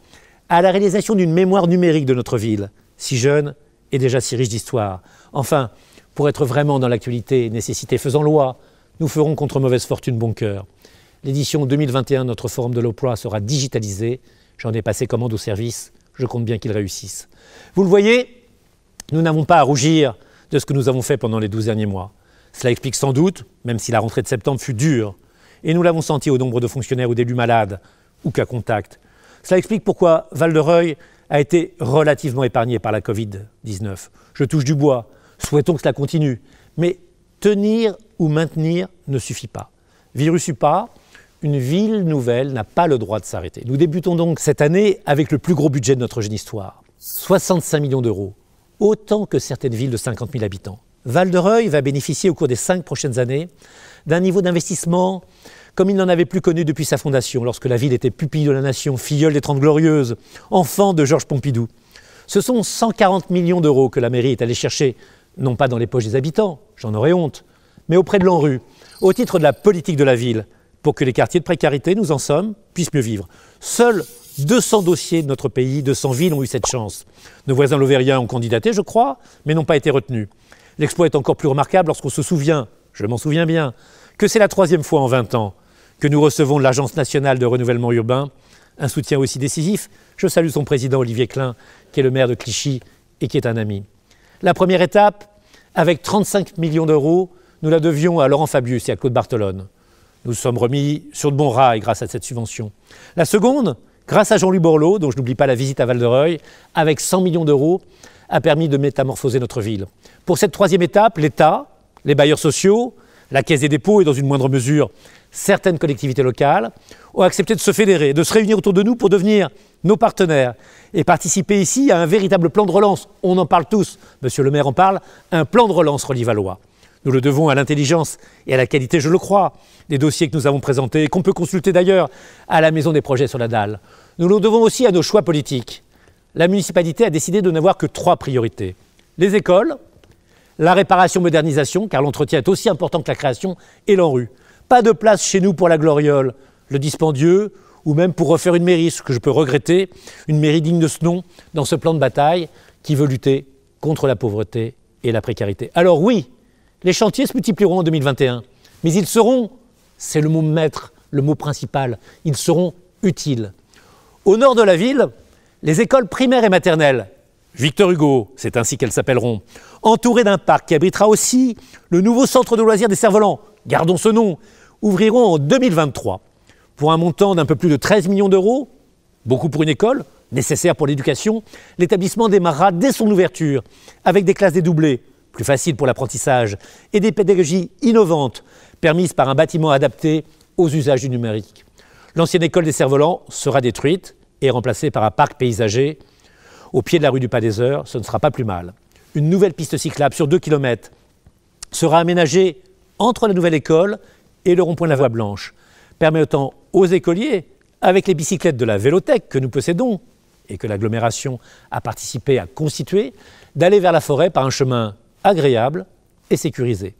à la réalisation d'une mémoire numérique de notre ville, si jeune et déjà si riche d'histoire. Enfin, pour être vraiment dans l'actualité, nécessité faisant loi, nous ferons contre mauvaise fortune bon cœur. L'édition 2021 de notre Forum de l'Emploi sera digitalisée. J'en ai passé commande au service. Je compte bien qu'il réussisse. Vous le voyez, nous n'avons pas à rougir de ce que nous avons fait pendant les 12 derniers mois. Cela explique sans doute, même si la rentrée de septembre fut dure, et nous l'avons senti au nombre de fonctionnaires ou d'élus malades ou cas contacts. Cela explique pourquoi Val-de-Reuil a été relativement épargné par la Covid-19. Je touche du bois, souhaitons que cela continue. Mais tenir ou maintenir ne suffit pas. Virus ou pas, une ville nouvelle n'a pas le droit de s'arrêter. Nous débutons donc cette année avec le plus gros budget de notre jeune histoire. 65 millions d'euros, autant que certaines villes de 50 000 habitants. Val-de-Reuil va bénéficier au cours des 5 prochaines années d'un niveau d'investissement comme il n'en avait plus connu depuis sa fondation, lorsque la ville était pupille de la nation, filleule des 30 Glorieuses, enfant de Georges Pompidou. Ce sont 140 millions d'euros que la mairie est allée chercher, non pas dans les poches des habitants, j'en aurais honte, mais auprès de l'ANRU, au titre de la politique de la ville, pour que les quartiers de précarité, nous en sommes, puissent mieux vivre. Seuls 200 dossiers de notre pays, 200 villes ont eu cette chance. Nos voisins lovériens ont candidaté, je crois, mais n'ont pas été retenus. L'exploit est encore plus remarquable lorsqu'on se souvient, je m'en souviens bien, que c'est la 3e fois en 20 ans que nous recevons de l'Agence nationale de renouvellement urbain, un soutien aussi décisif. Je salue son président Olivier Klein, qui est le maire de Clichy et qui est un ami. La première étape, avec 35 millions d'euros, nous la devions à Laurent Fabius et à Claude Barthelone. Nous sommes remis sur de bons rails grâce à cette subvention. La seconde, grâce à Jean-Louis Borloo, dont je n'oublie pas la visite à Val-de-Reuil, avec 100 millions d'euros, a permis de métamorphoser notre ville. Pour cette 3e étape, l'État, les bailleurs sociaux, la Caisse des dépôts et dans une moindre mesure certaines collectivités locales ont accepté de se fédérer, de se réunir autour de nous pour devenir nos partenaires et participer ici à un véritable plan de relance. On en parle tous, monsieur le maire en parle, un plan de relance Relly-Valois. Nous le devons à l'intelligence et à la qualité, je le crois, des dossiers que nous avons présentés et qu'on peut consulter d'ailleurs à la Maison des projets sur la dalle. Nous le devons aussi à nos choix politiques. La municipalité a décidé de n'avoir que 3 priorités. Les écoles, La réparation-modernisation, car l'entretien est aussi important que la création et l'ANRU. Pas de place chez nous pour la gloriole, le dispendieux, ou même pour refaire une mairie, ce que je peux regretter, une mairie digne de ce nom, dans ce plan de bataille qui veut lutter contre la pauvreté et la précarité. Alors oui, les chantiers se multiplieront en 2021, mais ils seront, c'est le mot maître, le mot principal, ils seront utiles. Au nord de la ville, les écoles primaires et maternelles, Victor Hugo, c'est ainsi qu'elles s'appelleront, entourées d'un parc qui abritera aussi le nouveau centre de loisirs des Cerfs-Volants, gardons ce nom, ouvriront en 2023 pour un montant d'un peu plus de 13 millions d'euros, beaucoup pour une école, nécessaire pour l'éducation. L'établissement démarrera dès son ouverture avec des classes dédoublées, plus faciles pour l'apprentissage, et des pédagogies innovantes permises par un bâtiment adapté aux usages du numérique. L'ancienne école des Cerfs-Volants sera détruite et remplacée par un parc paysager au pied de la rue du Pas des Heures. Ce ne sera pas plus mal. Une nouvelle piste cyclable sur 2 km sera aménagée entre la nouvelle école et le rond-point de la Voie Blanche, permettant aux écoliers, avec les bicyclettes de la Vélothèque que nous possédons et que l'agglomération a participé à constituer, d'aller vers la forêt par un chemin agréable et sécurisé.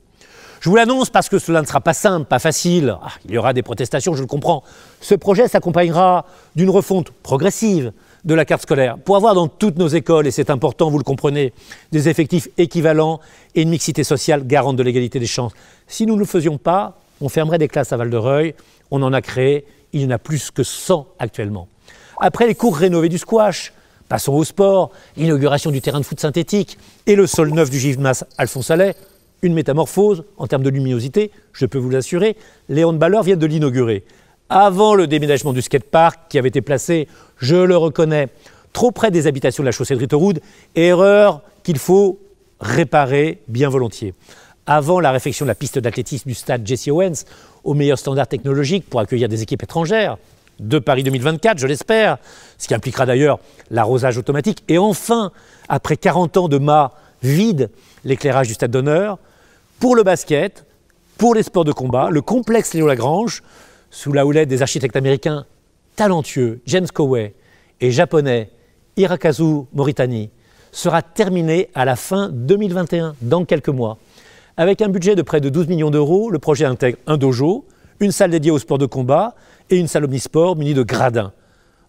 Je vous l'annonce parce que cela ne sera pas simple, pas facile. Il y aura des protestations, je le comprends. Ce projet s'accompagnera d'une refonte progressive de la carte scolaire pour avoir dans toutes nos écoles, et c'est important, vous le comprenez, des effectifs équivalents et une mixité sociale garante de l'égalité des chances. Si nous ne le faisions pas, on fermerait des classes à Val-de-Reuil. On en a créé, il y en a plus que 100 actuellement. Après les cours rénovés du squash, passons au sport, l'inauguration du terrain de foot synthétique et le sol neuf du gymnase Alphonse Allais, une métamorphose en termes de luminosité, je peux vous l'assurer, les handballeurs viennent de l'inaugurer. Avant le déménagement du skatepark qui avait été placé, je le reconnais, trop près des habitations de la chaussée de Ritterhood, erreur qu'il faut réparer bien volontiers. Avant la réfection de la piste d'athlétisme du stade Jesse Owens, aux meilleurs standards technologiques pour accueillir des équipes étrangères, de Paris 2024, je l'espère, ce qui impliquera d'ailleurs l'arrosage automatique. Et enfin, après 40 ans de mâts vides, l'éclairage du stade d'honneur, pour le basket, pour les sports de combat, le complexe Léo Lagrange, sous la houlette des architectes américains talentueux James Coway et japonais Hirokazu Moritani, sera terminé à la fin 2021, dans quelques mois. Avec un budget de près de 12 millions d'euros, le projet intègre un dojo, une salle dédiée aux sports de combat et une salle omnisport munie de gradins.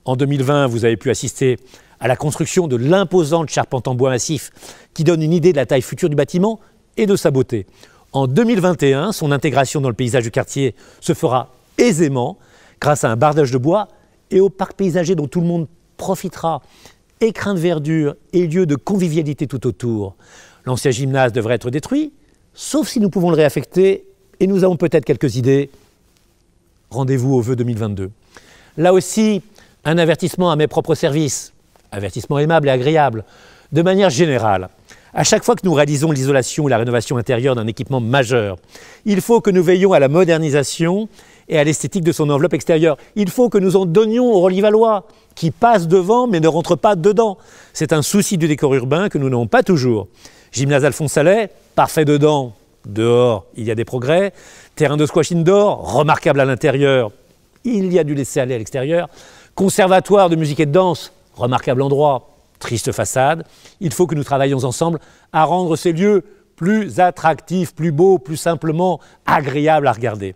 En 2020, vous avez pu assister à la construction de l'imposante charpente en bois massif qui donne une idée de la taille future du bâtiment et de sa beauté. En 2021, son intégration dans le paysage du quartier se fera aisément grâce à un bardage de bois et au parc paysager dont tout le monde profitera. Écrin de verdure et lieu de convivialité tout autour. L'ancien gymnase devrait être détruit, sauf si nous pouvons le réaffecter, et nous avons peut-être quelques idées. Rendez-vous au vœu 2022. Là aussi, un avertissement à mes propres services, avertissement aimable et agréable, de manière générale. À chaque fois que nous réalisons l'isolation ou la rénovation intérieure d'un équipement majeur, il faut que nous veillions à la modernisation et à l'esthétique de son enveloppe extérieure. Il faut que nous en donnions aux Relis-Valois, qui passent devant mais ne rentrent pas dedans. C'est un souci du décor urbain que nous n'avons pas toujours. Gymnase Alphonse Allais, parfait dedans, dehors, il y a des progrès. Terrain de squash indoor, remarquable à l'intérieur, il y a du laisser-aller à l'extérieur. Conservatoire de musique et de danse, remarquable endroit, triste façade. Il faut que nous travaillions ensemble à rendre ces lieux plus attractifs, plus beaux, plus simplement agréables à regarder.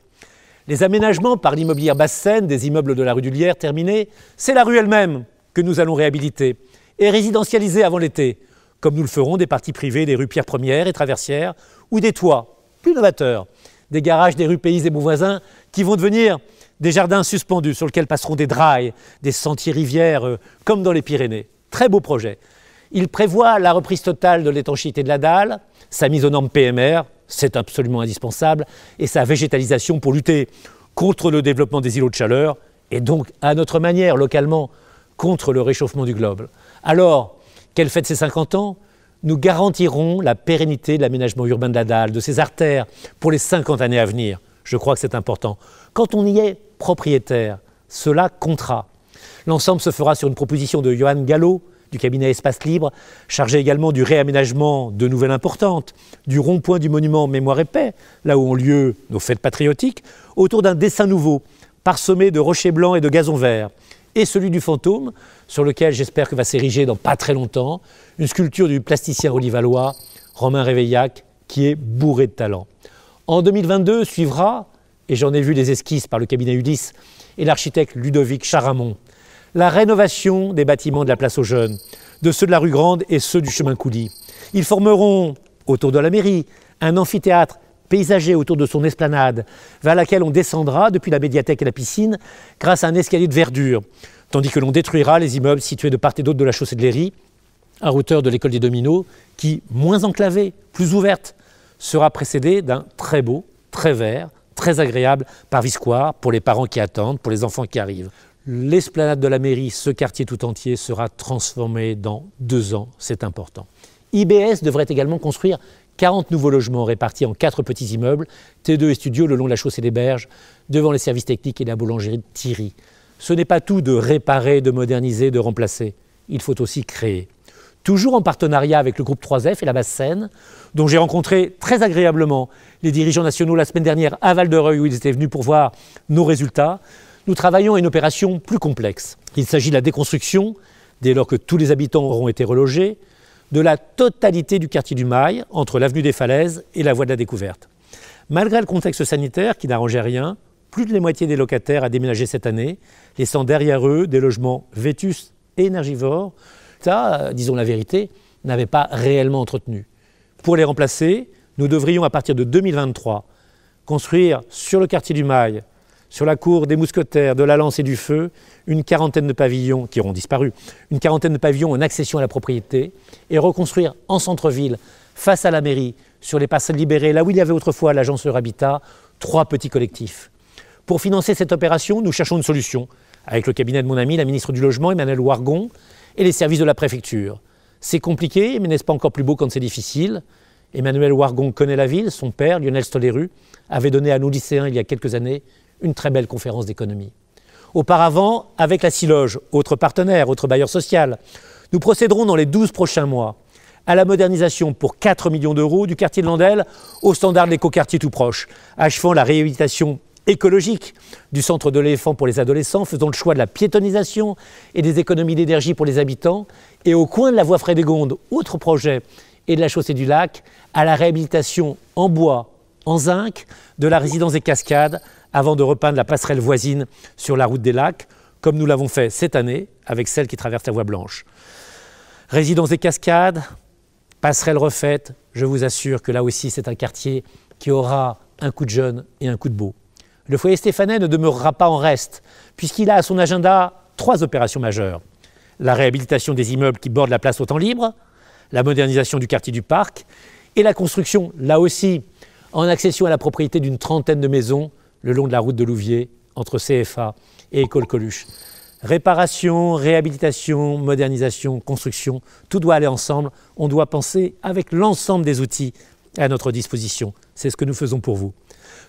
Les aménagements par l'immobilière Basse-Seine des immeubles de la rue du Lierre terminés, c'est la rue elle-même que nous allons réhabiliter et résidentialiser avant l'été, comme nous le ferons des parties privées des rues Pierre Première et Traversière, ou des toits, plus novateurs, des garages des rues Pays et Beauvoisin qui vont devenir des jardins suspendus sur lesquels passeront des drailles, des sentiers rivières, comme dans les Pyrénées. Très beau projet. Il prévoit la reprise totale de l'étanchéité de la dalle, sa mise aux normes PMR, c'est absolument indispensable, et sa végétalisation pour lutter contre le développement des îlots de chaleur, et donc, à notre manière, localement, contre le réchauffement du globe. Alors, qu'elle fête ses 50 ans, nous garantirons la pérennité de l'aménagement urbain de la dalle, de ses artères, pour les 50 années à venir. Je crois que c'est important. Quand on y est propriétaire, cela comptera. L'ensemble se fera sur une proposition de Johan Gallo, du cabinet Espace Libre, chargé également du réaménagement de nouvelles importantes, du rond-point du monument Mémoire et Paix, là où ont lieu nos fêtes patriotiques, autour d'un dessin nouveau, parsemé de rochers blancs et de gazon vert, et celui du fantôme, sur lequel j'espère que va s'ériger dans pas très longtemps une sculpture du plasticien Relis-Valois, Romain Réveillac, qui est bourré de talent. En 2022 suivra, et j'en ai vu les esquisses par le cabinet Ulysse et l'architecte Ludovic Charamont, la rénovation des bâtiments de la Place aux Jeunes, de ceux de la rue Grande et ceux du chemin Coulis. Ils formeront, autour de la mairie, un amphithéâtre paysager autour de son esplanade, vers laquelle on descendra depuis la médiathèque et la piscine grâce à un escalier de verdure, tandis que l'on détruira les immeubles situés de part et d'autre de la chaussée de Léry, à hauteur de l'école des Dominos, qui, moins enclavée, plus ouverte, sera précédée d'un très beau, très vert, très agréable parviscoire pour les parents qui attendent, pour les enfants qui arrivent. L'esplanade de la mairie, ce quartier tout entier, sera transformé dans 2 ans, c'est important. IBS devrait également construire 40 nouveaux logements répartis en 4 petits immeubles, T2 et studio le long de la chaussée des Berges, devant les services techniques et la boulangerie de Thierry. Ce n'est pas tout de réparer, de moderniser, de remplacer. Il faut aussi créer. Toujours en partenariat avec le groupe 3F et la Basse-Seine, dont j'ai rencontré très agréablement les dirigeants nationaux la semaine dernière à Val-de-Reuil, où ils étaient venus pour voir nos résultats, nous travaillons à une opération plus complexe. Il s'agit de la déconstruction, dès lors que tous les habitants auront été relogés, de la totalité du quartier du Mail, entre l'avenue des Falaises et la voie de la Découverte. Malgré le contexte sanitaire qui n'arrangeait rien, plus de la moitié des locataires a déménagé cette année, laissant derrière eux des logements vétustes et énergivores. Ça, disons la vérité, n'avait pas réellement entretenu. Pour les remplacer, nous devrions à partir de 2023 construire sur le quartier du Mail, sur la cour des Mousquetaires, de la Lance et du Feu, une quarantaine de pavillons qui auront disparu, une quarantaine de pavillons en accession à la propriété, et reconstruire en centre-ville, face à la mairie, sur les parcelles libérées, là où il y avait autrefois l'agence Eurhabitat, 3 petits collectifs. Pour financer cette opération, nous cherchons une solution, avec le cabinet de mon ami, la ministre du Logement, Emmanuelle Wargon, et les services de la préfecture. C'est compliqué, mais n'est-ce pas encore plus beau quand c'est difficile? Emmanuelle Wargon connaît la ville, son père, Lionel Stoléru, avait donné à nos lycéens il y a quelques années une très belle conférence d'économie. Auparavant, avec la Siloge, autre partenaire, autre bailleur social, nous procéderons dans les 12 prochains mois à la modernisation pour 4 millions d'euros du quartier de Landelle au standard de l'écoquartier tout proche, achevant la réhabilitation écologique du centre de l'éléphant pour les adolescents, faisant le choix de la piétonisation et des économies d'énergie pour les habitants, et au coin de la voie Frédégonde, autre projet, et de la chaussée du lac, à la réhabilitation en bois, en zinc, de la résidence des Cascades, avant de repeindre la passerelle voisine sur la route des Lacs, comme nous l'avons fait cette année avec celle qui traverse la voie Blanche. Résidence des Cascades, passerelle refaite, je vous assure que là aussi c'est un quartier qui aura un coup de jeune et un coup de beau. Le foyer Stéphanais ne demeurera pas en reste, puisqu'il a à son agenda 3 opérations majeures. La réhabilitation des immeubles qui bordent la place au temps libre, la modernisation du quartier du Parc et la construction, là aussi, en accession à la propriété d'une trentaine de maisons le long de la route de Louviers, entre CFA et École Coluche. Réparation, réhabilitation, modernisation, construction, tout doit aller ensemble. On doit penser avec l'ensemble des outils à notre disposition. C'est ce que nous faisons pour vous.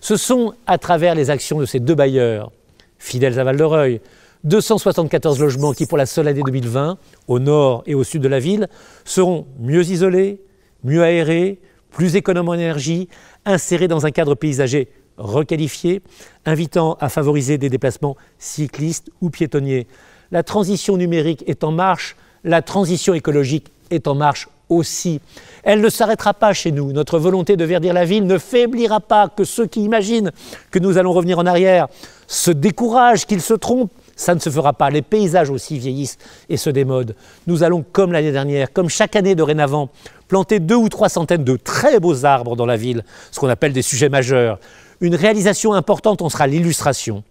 Ce sont, à travers les actions de ces 2 bailleurs, fidèles à Val-de-Reuil, 274 logements qui, pour la seule année 2020, au nord et au sud de la ville, seront mieux isolés, mieux aérés, plus économes en énergie, insérés dans un cadre paysager requalifié, invitant à favoriser des déplacements cyclistes ou piétonniers. La transition numérique est en marche, la transition écologique est en marche aussi. Elle ne s'arrêtera pas chez nous. Notre volonté de verdir la ville ne faiblira pas, que ceux qui imaginent que nous allons revenir en arrière se découragent, qu'ils se trompent. Ça ne se fera pas. Les paysages aussi vieillissent et se démodent. Nous allons, comme l'année dernière, comme chaque année dorénavant, planter 2 ou 3 centaines de très beaux arbres dans la ville, ce qu'on appelle des sujets majeurs. Une réalisation importante en sera l'illustration.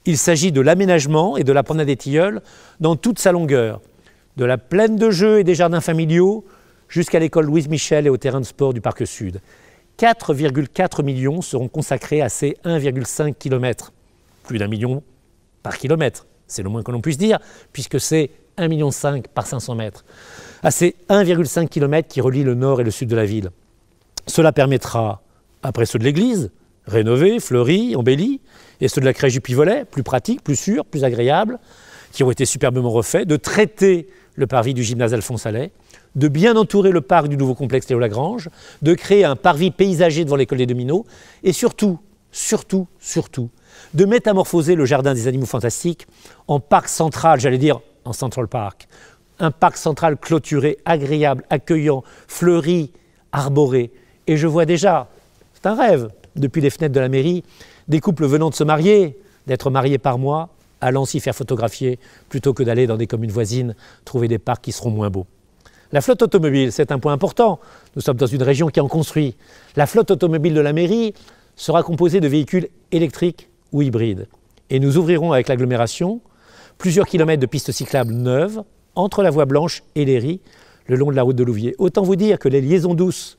Il s'agit de l'aménagement et de la promenade des Tilleuls dans toute sa longueur, de la plaine de jeux et des jardins familiaux jusqu'à l'école Louise Michel et au terrain de sport du Parc Sud. 4,4 millions seront consacrés à ces 1,5 km. Plus d'1 million par kilomètre, c'est le moins que l'on puisse dire, puisque c'est 1,5 million par 500 mètres. À ces 1,5 km qui relient le nord et le sud de la ville. Cela permettra, après ceux de l'église, rénovés, fleuris, embellis, et ceux de la crèche du Pivolet, plus pratiques, plus sûrs, plus agréables, qui ont été superbement refaits, de traiter le parvis du gymnase Alphonse Allais, de bien entourer le parc du nouveau complexe Léo Lagrange, de créer un parvis paysager devant l'école des Dominos, et surtout, de métamorphoser le jardin des animaux fantastiques en parc central, j'allais dire en Central Park. Un parc central clôturé, agréable, accueillant, fleuri, arborée. Et je vois déjà, c'est un rêve, depuis les fenêtres de la mairie, des couples venant de se marier, d'être mariés par mois, allant s'y faire photographier, plutôt que d'aller dans des communes voisines trouver des parcs qui seront moins beaux. La flotte automobile, c'est un point important. Nous sommes dans une région qui en construit. La flotte automobile de la mairie sera composée de véhicules électriques ou hybrides. Et nous ouvrirons avec l'agglomération plusieurs kilomètres de pistes cyclables neuves entre la voie Blanche et Léry, le long de la route de Louviers. Autant vous dire que les liaisons douces,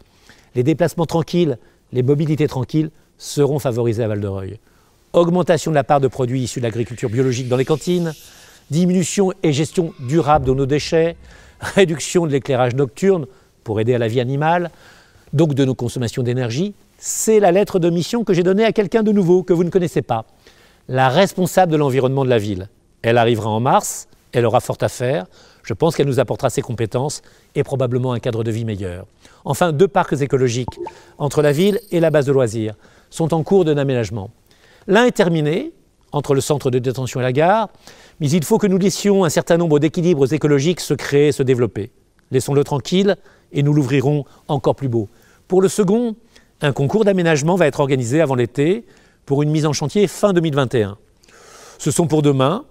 les déplacements tranquilles, les mobilités tranquilles seront favorisées à Val-de-Reuil. Augmentation de la part de produits issus de l'agriculture biologique dans les cantines, diminution et gestion durable de nos déchets, réduction de l'éclairage nocturne pour aider à la vie animale, donc de nos consommations d'énergie. C'est la lettre de mission que j'ai donnée à quelqu'un de nouveau que vous ne connaissez pas, la responsable de l'environnement de la ville. Elle arrivera en mars, elle aura fort à faire. Je pense qu'elle nous apportera ses compétences et probablement un cadre de vie meilleur. Enfin, 2 parcs écologiques entre la ville et la base de loisirs sont en cours d'aménagement. L'un est terminé, entre le centre de détention et la gare, mais il faut que nous laissions un certain nombre d'équilibres écologiques se créer et se développer. Laissons-le tranquille et nous l'ouvrirons encore plus beau. Pour le second, un concours d'aménagement va être organisé avant l'été pour une mise en chantier fin 2021. Ce sont pour demain,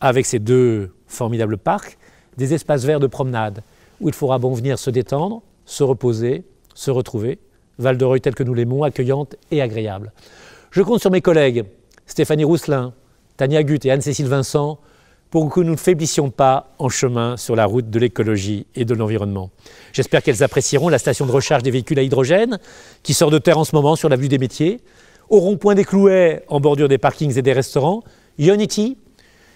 avec ces 2 formidables parcs, des espaces verts de promenade où il faudra bon venir se détendre, se reposer, se retrouver. Val-de-Reuil telle que nous l'aimons, accueillante et agréable. Je compte sur mes collègues Stéphanie Rousselin, Tania Gut et Anne-Cécile Vincent pour que nous ne faiblissions pas en chemin sur la route de l'écologie et de l'environnement. J'espère qu'elles apprécieront la station de recharge des véhicules à hydrogène qui sort de terre en ce moment sur l'avenue des Métiers, au rond-point des Clouets en bordure des parkings et des restaurants, Ionity,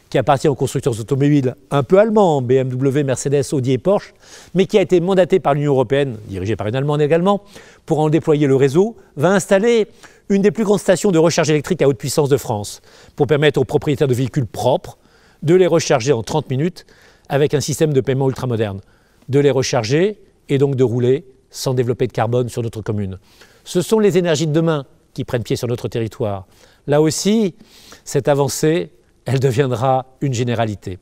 qui appartient aux constructeurs automobiles un peu allemands, BMW, Mercedes, Audi et Porsche, mais qui a été mandaté par l'Union européenne, dirigée par une Allemande également, pour en déployer le réseau, va installer une des plus grandes stations de recharge électrique à haute puissance de France, pour permettre aux propriétaires de véhicules propres de les recharger en 30 minutes avec un système de paiement ultramoderne, de les recharger et donc de rouler sans développer de carbone sur notre commune. Ce sont les énergies de demain qui prennent pied sur notre territoire. Là aussi, cette avancée, elle deviendra une généralité.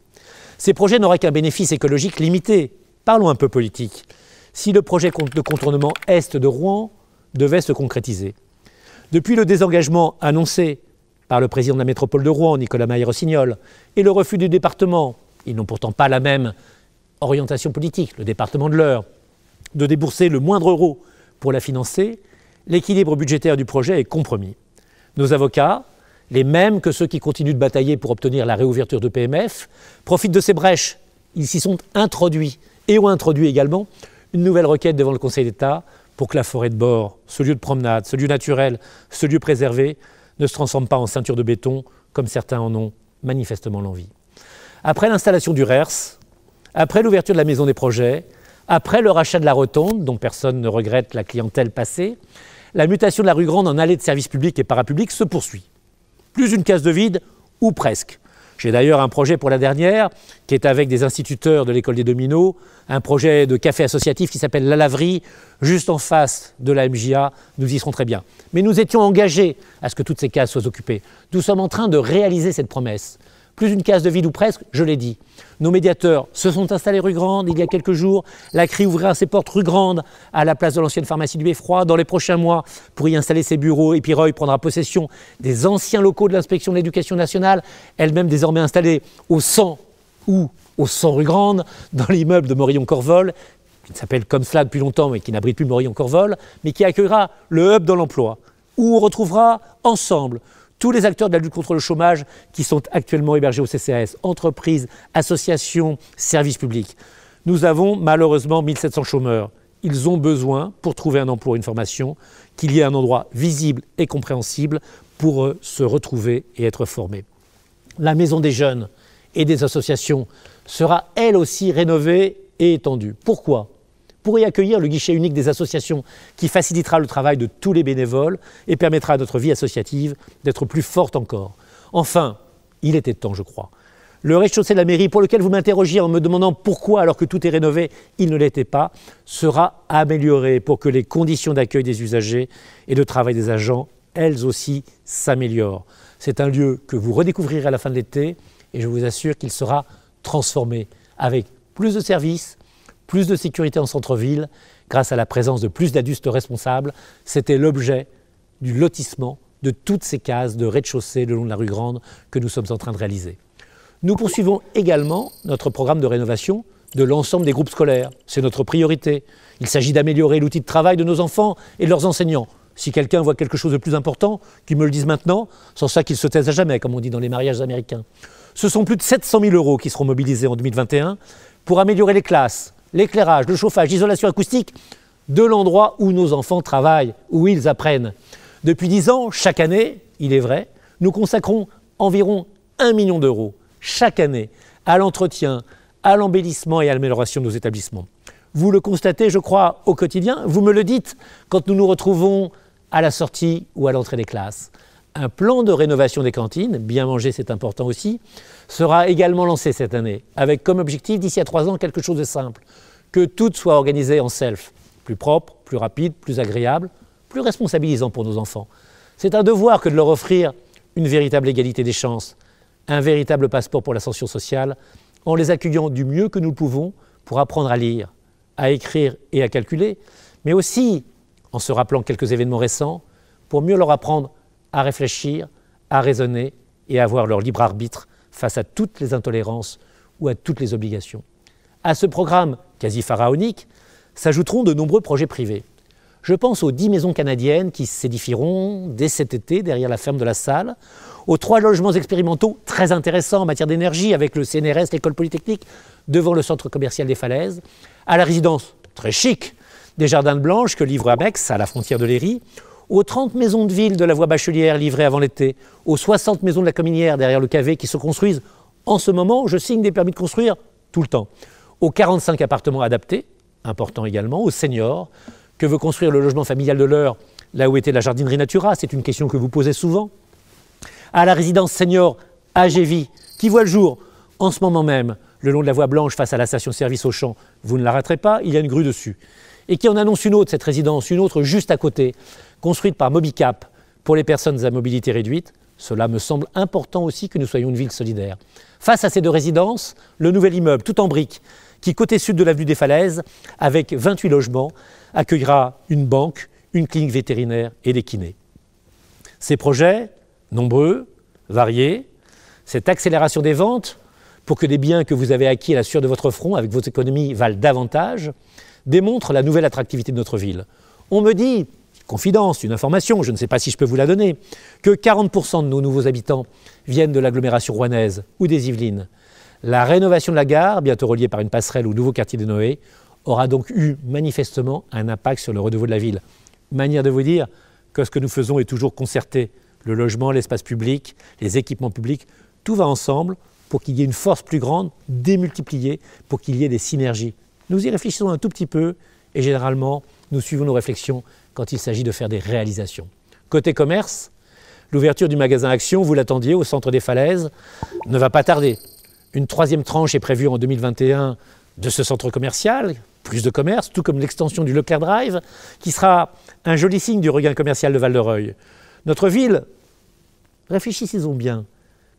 Ces projets n'auraient qu'un bénéfice écologique limité. Parlons un peu politique. Si le projet de contournement est de Rouen devait se concrétiser. Depuis le désengagement annoncé par le président de la métropole de Rouen, Nicolas Maillé-Rossignol, et le refus du département, ils n'ont pourtant pas la même orientation politique, le département de l'Eure, de débourser le moindre euro pour la financer, l'équilibre budgétaire du projet est compromis. Nos avocats, les mêmes que ceux qui continuent de batailler pour obtenir la réouverture de PMF, profitent de ces brèches. Ils s'y sont introduits et ont introduit également une nouvelle requête devant le Conseil d'État pour que la forêt de bord, ce lieu de promenade, ce lieu naturel, ce lieu préservé, ne se transforme pas en ceinture de béton comme certains en ont manifestement l'envie. Après l'installation du RERS, après l'ouverture de la maison des projets, après le rachat de la rotonde, dont personne ne regrette la clientèle passée, la mutation de la rue Grande en allée de service public et parapublic se poursuit. Plus une case de vide, ou presque. J'ai d'ailleurs un projet pour la dernière, qui est avec des instituteurs de l'école des Dominos, un projet de café associatif qui s'appelle La Laverie, juste en face de la MJA, nous y serons très bien. Mais nous étions engagés à ce que toutes ces cases soient occupées. Nous sommes en train de réaliser cette promesse. Plus une case de vide ou presque, je l'ai dit. Nos médiateurs se sont installés rue Grande il y a quelques jours. La CRI ouvrira ses portes rue Grande à la place de l'ancienne pharmacie du Beffroi dans les prochains mois pour y installer ses bureaux. Et puis Reuil prendra possession des anciens locaux de l'inspection de l'éducation nationale, elle-même désormais installée au 100 rue Grande, dans l'immeuble de Morillon-Corvol, qui s'appelle comme cela depuis longtemps mais qui n'abrite plus Morillon-Corvol, mais qui accueillera le hub dans l'emploi, où on retrouvera ensemble tous les acteurs de la lutte contre le chômage qui sont actuellement hébergés au CCAS, entreprises, associations, services publics. Nous avons malheureusement 1700 chômeurs. Ils ont besoin, pour trouver un emploi ou une formation, qu'il y ait un endroit visible et compréhensible pour se retrouver et être formés. La maison des jeunes et des associations sera elle aussi rénovée et étendue. Pourquoi ? Pour y accueillir le guichet unique des associations qui facilitera le travail de tous les bénévoles et permettra à notre vie associative d'être plus forte encore. Enfin, il était temps, je crois. Le rez-de-chaussée de la mairie, pour lequel vous m'interrogiez en me demandant pourquoi, alors que tout est rénové, il ne l'était pas, sera amélioré pour que les conditions d'accueil des usagers et de travail des agents, elles aussi, s'améliorent. C'est un lieu que vous redécouvrirez à la fin de l'été et je vous assure qu'il sera transformé avec plus de services, plus de sécurité en centre-ville grâce à la présence de plus d'adultes responsables. C'était l'objet du lotissement de toutes ces cases de rez-de-chaussée le long de la rue Grande que nous sommes en train de réaliser. Nous poursuivons également notre programme de rénovation de l'ensemble des groupes scolaires. C'est notre priorité. Il s'agit d'améliorer l'outil de travail de nos enfants et de leurs enseignants. Si quelqu'un voit quelque chose de plus important, qu'il me le dise maintenant, sans ça qu'il se taise à jamais, comme on dit dans les mariages américains. Ce sont plus de 700 000 € qui seront mobilisés en 2021 pour améliorer les classes, l'éclairage, le chauffage, l'isolation acoustique de l'endroit où nos enfants travaillent, où ils apprennent. Depuis 10 ans, chaque année, il est vrai, nous consacrons environ 1 million d'euros chaque année à l'entretien, à l'embellissement et à l'amélioration de nos établissements. Vous le constatez, je crois, au quotidien. Vous me le dites quand nous nous retrouvons à la sortie ou à l'entrée des classes. Un plan de rénovation des cantines, bien manger c'est important aussi, sera également lancé cette année, avec comme objectif d'ici à 3 ans quelque chose de simple, que tout soit organisé en self, plus propre, plus rapide, plus agréable, plus responsabilisant pour nos enfants. C'est un devoir que de leur offrir une véritable égalité des chances, un véritable passeport pour l'ascension sociale, en les accueillant du mieux que nous le pouvons pour apprendre à lire, à écrire et à calculer, mais aussi en se rappelant quelques événements récents, pour mieux leur apprendre à réfléchir, à raisonner et à avoir leur libre arbitre face à toutes les intolérances ou à toutes les obligations. À ce programme quasi pharaonique s'ajouteront de nombreux projets privés. Je pense aux 10 maisons canadiennes qui s'édifieront dès cet été derrière la ferme de la Salle, aux 3 logements expérimentaux très intéressants en matière d'énergie avec le CNRS, l'école polytechnique, devant le centre commercial des Falaises, à la résidence très chic des Jardins de Blanche que livre Amex à la frontière de Léry, aux 30 maisons de ville de la voie Bachelière livrées avant l'été, aux 60 maisons de la Cominière derrière le KV qui se construisent en ce moment, je signe des permis de construire tout le temps, aux 45 appartements adaptés, important également, aux seniors, que veut construire le logement familial de l'Eure, là où était la jardinerie Natura, c'est une question que vous posez souvent, à la résidence senior AGV, qui voit le jour en ce moment même, le long de la voie Blanche face à la station-service Auchan, vous ne la raterez pas, il y a une grue dessus, et qui en annonce une autre, cette résidence, une autre juste à côté, construite par Mobicap pour les personnes à mobilité réduite. Cela me semble important aussi que nous soyons une ville solidaire. Face à ces 2 résidences, le nouvel immeuble, tout en briques, qui côté sud de l'avenue des Falaises, avec 28 logements, accueillera une banque, une clinique vétérinaire et des kinés. Ces projets, nombreux, variés, cette accélération des ventes, pour que les biens que vous avez acquis à la sueur de votre front avec vos économies valent davantage, démontrent la nouvelle attractivité de notre ville. On me dit, confidence, une information, je ne sais pas si je peux vous la donner, que 40% de nos nouveaux habitants viennent de l'agglomération rouennaise ou des Yvelines. La rénovation de la gare, bientôt reliée par une passerelle au nouveau quartier de Noé, aura donc eu manifestement un impact sur le renouveau de la ville. Manière de vous dire que ce que nous faisons est toujours concerté. Le logement, l'espace public, les équipements publics, tout va ensemble pour qu'il y ait une force plus grande, démultipliée, pour qu'il y ait des synergies. Nous y réfléchissons un tout petit peu et généralement, nous suivons nos réflexions quand il s'agit de faire des réalisations. Côté commerce, l'ouverture du magasin Action, vous l'attendiez, au centre des Falaises, ne va pas tarder. Une 3e tranche est prévue en 2021 de ce centre commercial, plus de commerce, tout comme l'extension du Leclerc Drive, qui sera un joli signe du regain commercial de Val-de-Reuil. Notre ville, réfléchissez-y bien,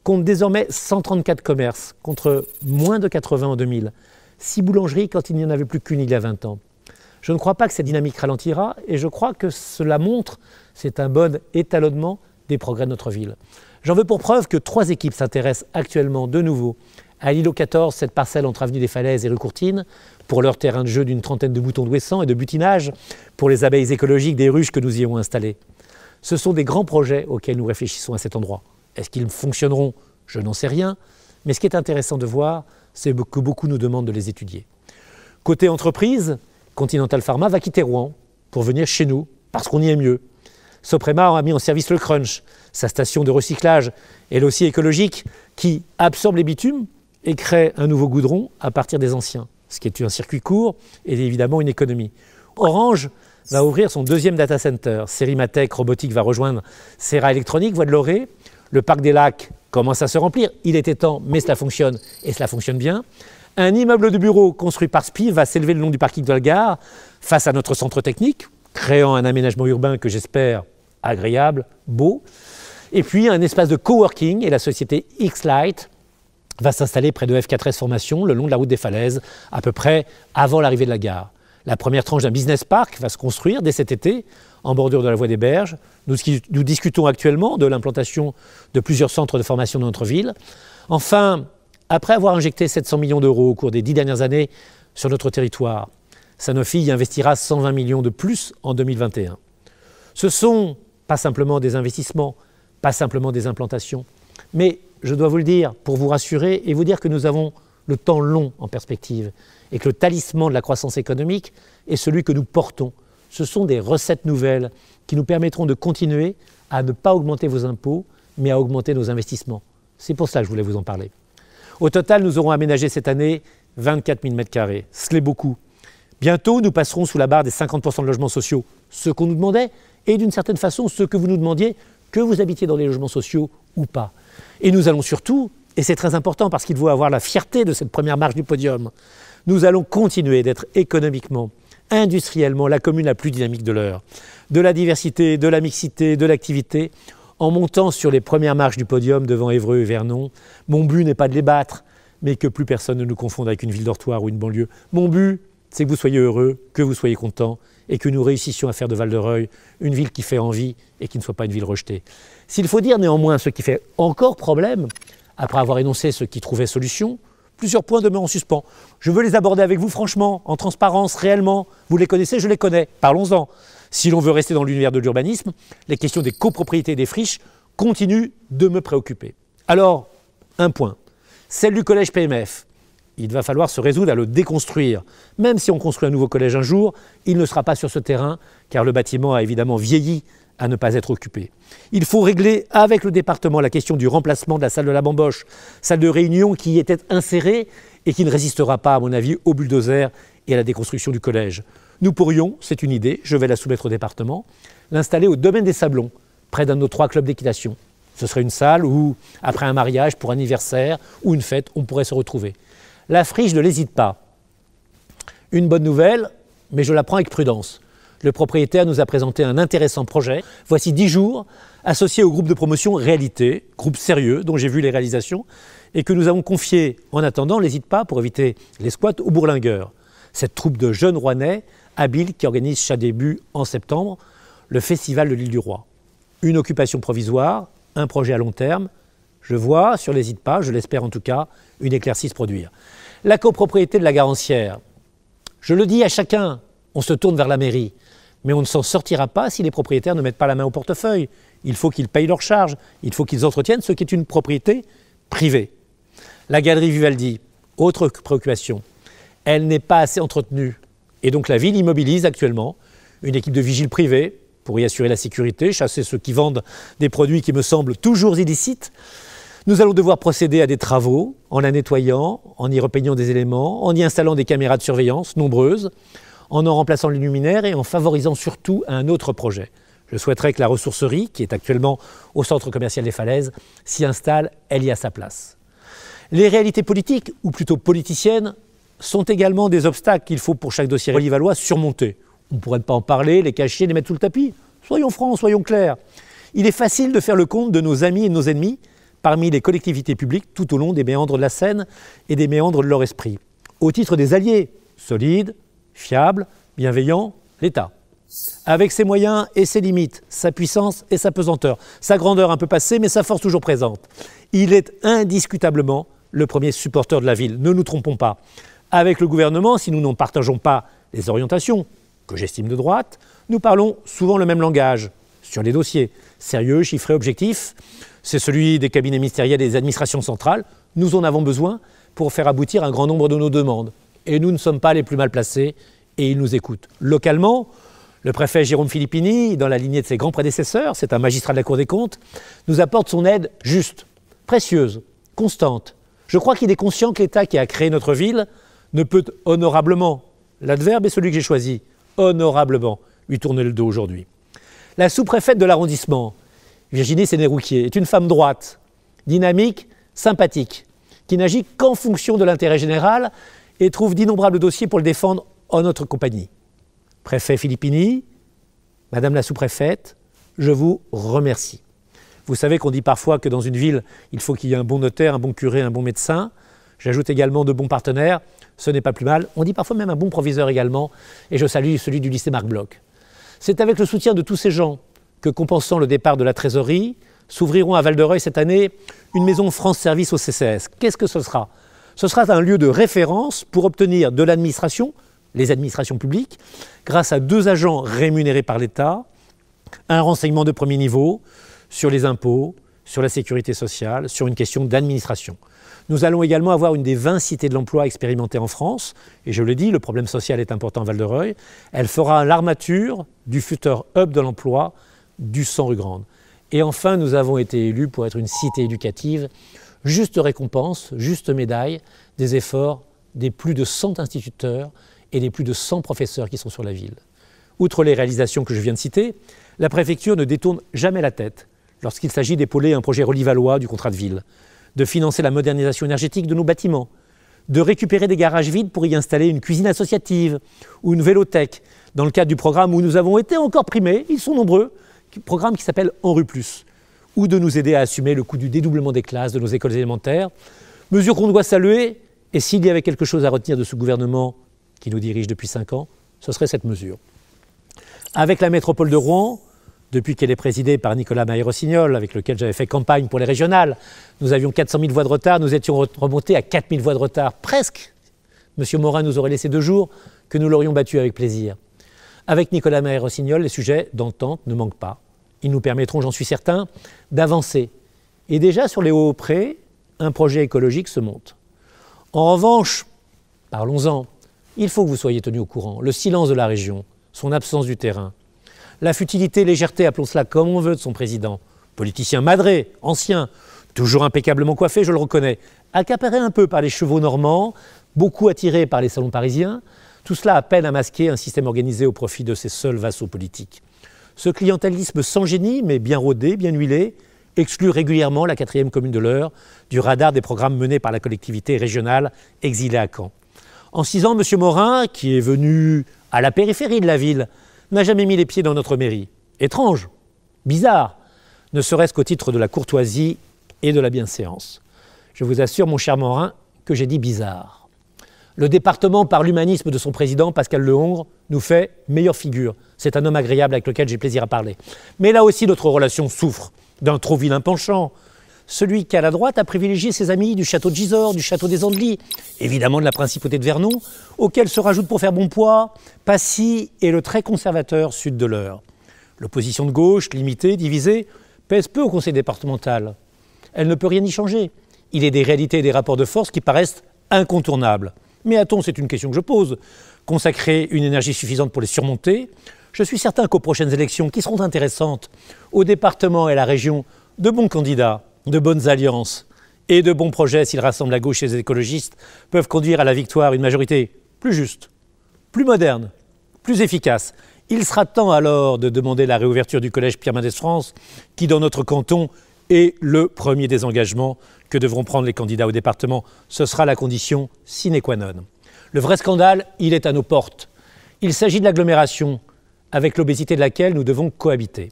compte désormais 134 commerces, contre moins de 80 en 2000. 6 boulangeries quand il n'y en avait plus qu'une il y a 20 ans. Je ne crois pas que cette dynamique ralentira et je crois que cela montre, c'est un bon étalonnement des progrès de notre ville. J'en veux pour preuve que 3 équipes s'intéressent actuellement de nouveau à l'îlot 14, cette parcelle entre avenue des Falaises et rue Courtine, pour leur terrain de jeu d'une trentaine de boutons d'ouessant et de butinage pour les abeilles écologiques des ruches que nous y avons installées. Ce sont des grands projets auxquels nous réfléchissons à cet endroit. Est-ce qu'ils fonctionneront? Je n'en sais rien. Mais ce qui est intéressant de voir, c'est que beaucoup nous demandent de les étudier. Côté entreprise, Continental Pharma va quitter Rouen pour venir chez nous, parce qu'on y est mieux. Soprema a mis en service le Crunch, sa station de recyclage, elle aussi écologique, qui absorbe les bitumes et crée un nouveau goudron à partir des anciens, ce qui est un circuit court et évidemment une économie. Orange va ouvrir son 2e data center. Serimatech Robotique va rejoindre Serra Électronique, voie de Loré. Le parc des Lacs commence à se remplir. Il était temps, mais cela fonctionne et cela fonctionne bien. Un immeuble de bureaux construit par SPI va s'élever le long du parking de la gare face à notre centre technique, créant un aménagement urbain que j'espère agréable, beau. Et puis un espace de coworking et la société X-Light va s'installer près de F4S Formation, le long de la route des Falaises, à peu près avant l'arrivée de la gare. La première tranche d'un business park va se construire dès cet été, en bordure de la voie des Berges. Nous discutons actuellement de l'implantation de plusieurs centres de formation dans notre ville. Enfin, après avoir injecté 700 millions d'euros au cours des 10 dernières années sur notre territoire, Sanofi y investira 120 millions de plus en 2021. Ce sont pas simplement des investissements, pas simplement des implantations, mais je dois vous le dire pour vous rassurer et vous dire que nous avons le temps long en perspective et que le talisman de la croissance économique est celui que nous portons. Ce sont des recettes nouvelles qui nous permettront de continuer à ne pas augmenter vos impôts, mais à augmenter nos investissements. C'est pour ça que je voulais vous en parler. Au total, nous aurons aménagé cette année 24 000 m². C'est beaucoup. Bientôt, nous passerons sous la barre des 50% de logements sociaux, ce qu'on nous demandait, et d'une certaine façon, ce que vous nous demandiez, que vous habitiez dans les logements sociaux ou pas. Et nous allons surtout, et c'est très important parce qu'il faut avoir la fierté de cette première marche du podium, nous allons continuer d'être économiquement, industriellement, la commune la plus dynamique de l'heure. De la diversité, de la mixité, de l'activité, en montant sur les premières marches du podium devant Évreux et Vernon. Mon but n'est pas de les battre, mais que plus personne ne nous confonde avec une ville dortoir ou une banlieue. Mon but, c'est que vous soyez heureux, que vous soyez contents et que nous réussissions à faire de Val-de-Reuil une ville qui fait envie et qui ne soit pas une ville rejetée. S'il faut dire néanmoins ce qui fait encore problème, après avoir énoncé ce qui trouvait solution, plusieurs points demeurent en suspens. Je veux les aborder avec vous franchement, en transparence, réellement. Vous les connaissez, je les connais. Parlons-en. Si l'on veut rester dans l'univers de l'urbanisme, les questions des copropriétés et des friches continuent de me préoccuper. Alors, un point. Celle du collège PMF. Il va falloir se résoudre à le déconstruire. Même si on construit un nouveau collège un jour, il ne sera pas sur ce terrain, car le bâtiment a évidemment vieilli à ne pas être occupé. Il faut régler avec le département la question du remplacement de la salle de la Bamboche, salle de réunion qui y était insérée et qui ne résistera pas, à mon avis, au bulldozer et à la déconstruction du collège. Nous pourrions, c'est une idée, je vais la soumettre au département, l'installer au domaine des Sablons, près d'un de nos 3 clubs d'équitation. Ce serait une salle où, après un mariage, pour un anniversaire ou une fête, on pourrait se retrouver. La friche ne l'hésite pas. Une bonne nouvelle, mais je la prends avec prudence. Le propriétaire nous a présenté un intéressant projet. Voici 10 jours, associé au groupe de promotion Réalité, groupe sérieux dont j'ai vu les réalisations, et que nous avons confié, en attendant, n'hésite pas, pour éviter les squats, aux bourlingueurs. Cette troupe de jeunes Rouennais, habiles, qui organise chaque début en septembre le festival de l'Île du Roi. Une occupation provisoire, un projet à long terme. Je vois, sur n'hésite pas, je l'espère en tout cas, une éclaircie se produire. La copropriété de la Garancière. Je le dis à chacun, on se tourne vers la mairie. Mais on ne s'en sortira pas si les propriétaires ne mettent pas la main au portefeuille. Il faut qu'ils payent leurs charges, il faut qu'ils entretiennent ce qui est une propriété privée. La galerie Vivaldi, autre préoccupation, elle n'est pas assez entretenue. Et donc la ville immobilise actuellement une équipe de vigiles privés pour y assurer la sécurité, chasser ceux qui vendent des produits qui me semblent toujours illicites. Nous allons devoir procéder à des travaux en la nettoyant, en y repeignant des éléments, en y installant des caméras de surveillance nombreuses, en remplaçant les luminaires et en favorisant surtout un autre projet. Je souhaiterais que la ressourcerie, qui est actuellement au centre commercial des Falaises, s'y installe, elle y a sa place. Les réalités politiques, ou plutôt politiciennes, sont également des obstacles qu'il faut pour chaque dossier Olivallois surmonter. On ne pourrait pas en parler, les cacher, les mettre sous le tapis. Soyons francs, soyons clairs. Il est facile de faire le compte de nos amis et de nos ennemis parmi les collectivités publiques tout au long des méandres de la Seine et des méandres de leur esprit. Au titre des alliés, solides, fiable, bienveillant, l'État. Avec ses moyens et ses limites, sa puissance et sa pesanteur, sa grandeur un peu passée mais sa force toujours présente. Il est indiscutablement le premier supporter de la ville, ne nous trompons pas. Avec le gouvernement, si nous n'en partageons pas les orientations, que j'estime de droite, nous parlons souvent le même langage sur les dossiers. Sérieux, chiffré, objectif, c'est celui des cabinets ministériels et des administrations centrales. Nous en avons besoin pour faire aboutir un grand nombre de nos demandes. Et nous ne sommes pas les plus mal placés et ils nous écoutent. Localement, le préfet Jérôme Filippini, dans la lignée de ses grands prédécesseurs, c'est un magistrat de la Cour des comptes, nous apporte son aide juste, précieuse, constante. Je crois qu'il est conscient que l'État qui a créé notre ville ne peut honorablement, l'adverbe est celui que j'ai choisi, honorablement, lui tourner le dos aujourd'hui. La sous-préfète de l'arrondissement, Virginie Sénérouquier, est une femme droite, dynamique, sympathique, qui n'agit qu'en fonction de l'intérêt général et trouve d'innombrables dossiers pour le défendre en notre compagnie. Préfet Filippini, Madame la sous-préfète, je vous remercie. Vous savez qu'on dit parfois que dans une ville, il faut qu'il y ait un bon notaire, un bon curé, un bon médecin. J'ajoute également de bons partenaires, ce n'est pas plus mal. On dit parfois même un bon proviseur également, et je salue celui du lycée Marc Bloch. C'est avec le soutien de tous ces gens que, compensant le départ de la trésorerie, s'ouvriront à Val-de-Reuil cette année une maison France Service au CCS. Qu'est-ce que ce sera? Ce sera un lieu de référence pour obtenir de l'administration, les administrations publiques, grâce à 2 agents rémunérés par l'État, un renseignement de premier niveau sur les impôts, sur la sécurité sociale, sur une question d'administration. Nous allons également avoir une des 20 cités de l'emploi expérimentées en France, et je le dis, le problème social est important à Val-de-Reuil. Elle fera l'armature du futur hub de l'emploi du 100 rue Grande. Et enfin, nous avons été élus pour être une cité éducative, juste récompense, juste médaille des efforts des plus de 100 instituteurs et des plus de 100 professeurs qui sont sur la ville. Outre les réalisations que je viens de citer, la préfecture ne détourne jamais la tête lorsqu'il s'agit d'épauler un projet Rolivallois du contrat de ville, de financer la modernisation énergétique de nos bâtiments, de récupérer des garages vides pour y installer une cuisine associative ou une vélothèque, dans le cadre du programme où nous avons été encore primés, ils sont nombreux, programme qui s'appelle En Rue Plus, ou de nous aider à assumer le coût du dédoublement des classes de nos écoles élémentaires, mesure qu'on doit saluer, et s'il y avait quelque chose à retenir de ce gouvernement qui nous dirige depuis 5 ans, ce serait cette mesure. Avec la métropole de Rouen, depuis qu'elle est présidée par Nicolas Maillé-Rossignol, avec lequel j'avais fait campagne pour les régionales, nous avions 400 000 voix de retard, nous étions remontés à 4 000 voix de retard, presque. M. Morin nous aurait laissé 2 jours, que nous l'aurions battu avec plaisir. Avec Nicolas Maillé-Rossignol, les sujets d'entente ne manquent pas. Ils nous permettront, j'en suis certain, d'avancer. Et déjà, sur les Hauts-Prés, un projet écologique se monte. En revanche, parlons-en, il faut que vous soyez tenus au courant. Le silence de la région, son absence du terrain, la futilité, légèreté, appelons cela comme on veut, de son président, politicien madré, ancien, toujours impeccablement coiffé, je le reconnais, accaparé un peu par les chevaux normands, beaucoup attiré par les salons parisiens, tout cela a peine à masquer un système organisé au profit de ses seuls vassaux politiques. Ce clientélisme sans génie, mais bien rodé, bien huilé, exclut régulièrement la 4e commune de l'Eure du radar des programmes menés par la collectivité régionale exilée à Caen. En 6 ans, M. Morin, qui est venu à la périphérie de la ville, n'a jamais mis les pieds dans notre mairie. Étrange, bizarre, ne serait-ce qu'au titre de la courtoisie et de la bienséance. Je vous assure, mon cher Morin, que j'ai dit bizarre. Le département, par l'humanisme de son président, Pascal Lehongre, nous fait meilleure figure. C'est un homme agréable avec lequel j'ai plaisir à parler. Mais là aussi, notre relation souffre d'un trop vilain penchant. Celui qui, à la droite, a privilégié ses amis du château de Gisors, du château des Andelys, évidemment de la principauté de Vernon, auquel se rajoute pour faire bon poids Passy et le très conservateur sud de l'Eure. L'opposition de gauche, limitée, divisée, pèse peu au conseil départemental. Elle ne peut rien y changer. Il est des réalités et des rapports de force qui paraissent incontournables. Mais a-t-on, c'est une question que je pose, consacrer une énergie suffisante pour les surmonter? Je suis certain qu'aux prochaines élections, qui seront intéressantes, au département et à la région, de bons candidats, de bonnes alliances et de bons projets, s'ils rassemblent la gauche et les écologistes, peuvent conduire à la victoire une majorité plus juste, plus moderne, plus efficace. Il sera temps alors de demander la réouverture du collège Pierre Mendès France, qui dans notre canton est le premier des engagements que devront prendre les candidats au département. Ce sera la condition sine qua non. Le vrai scandale, il est à nos portes. Il s'agit de l'agglomération, avec l'obésité de laquelle nous devons cohabiter.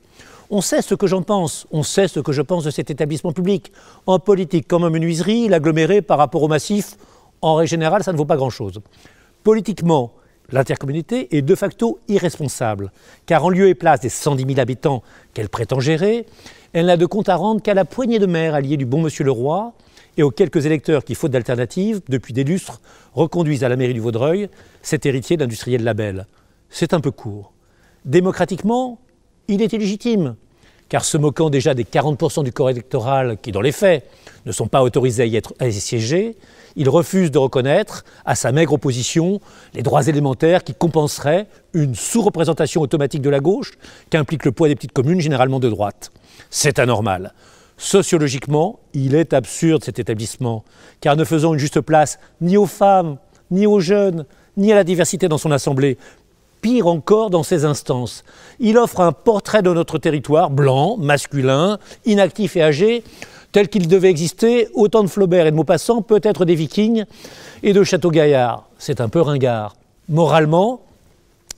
On sait ce que j'en pense, on sait ce que je pense de cet établissement public. En politique, comme en menuiserie, l'aggloméré par rapport au massif, en règle générale, ça ne vaut pas grand-chose. Politiquement, l'intercommunalité est de facto irresponsable, car en lieu et place des 110 000 habitants qu'elle prétend gérer, elle n'a de compte à rendre qu'à la poignée de maires alliés du bon monsieur le roi et aux quelques électeurs qui, faute d'alternative, depuis des lustres, reconduisent à la mairie du Vaudreuil cet héritier d'industriel label. C'est un peu court. Démocratiquement, il est illégitime, car se moquant déjà des 40% du corps électoral qui, dans les faits, ne sont pas autorisés à y siéger, il refuse de reconnaître à sa maigre opposition les droits élémentaires qui compenseraient une sous-représentation automatique de la gauche qu'implique le poids des petites communes généralement de droite. C'est anormal. Sociologiquement, il est absurde cet établissement, car ne faisant une juste place ni aux femmes, ni aux jeunes, ni à la diversité dans son assemblée, pire encore dans ses instances. Il offre un portrait de notre territoire blanc, masculin, inactif et âgé, tel qu'il devait exister au temps de Flaubert et de Maupassant, peut-être des Vikings et de Château-Gaillard. C'est un peu ringard. Moralement,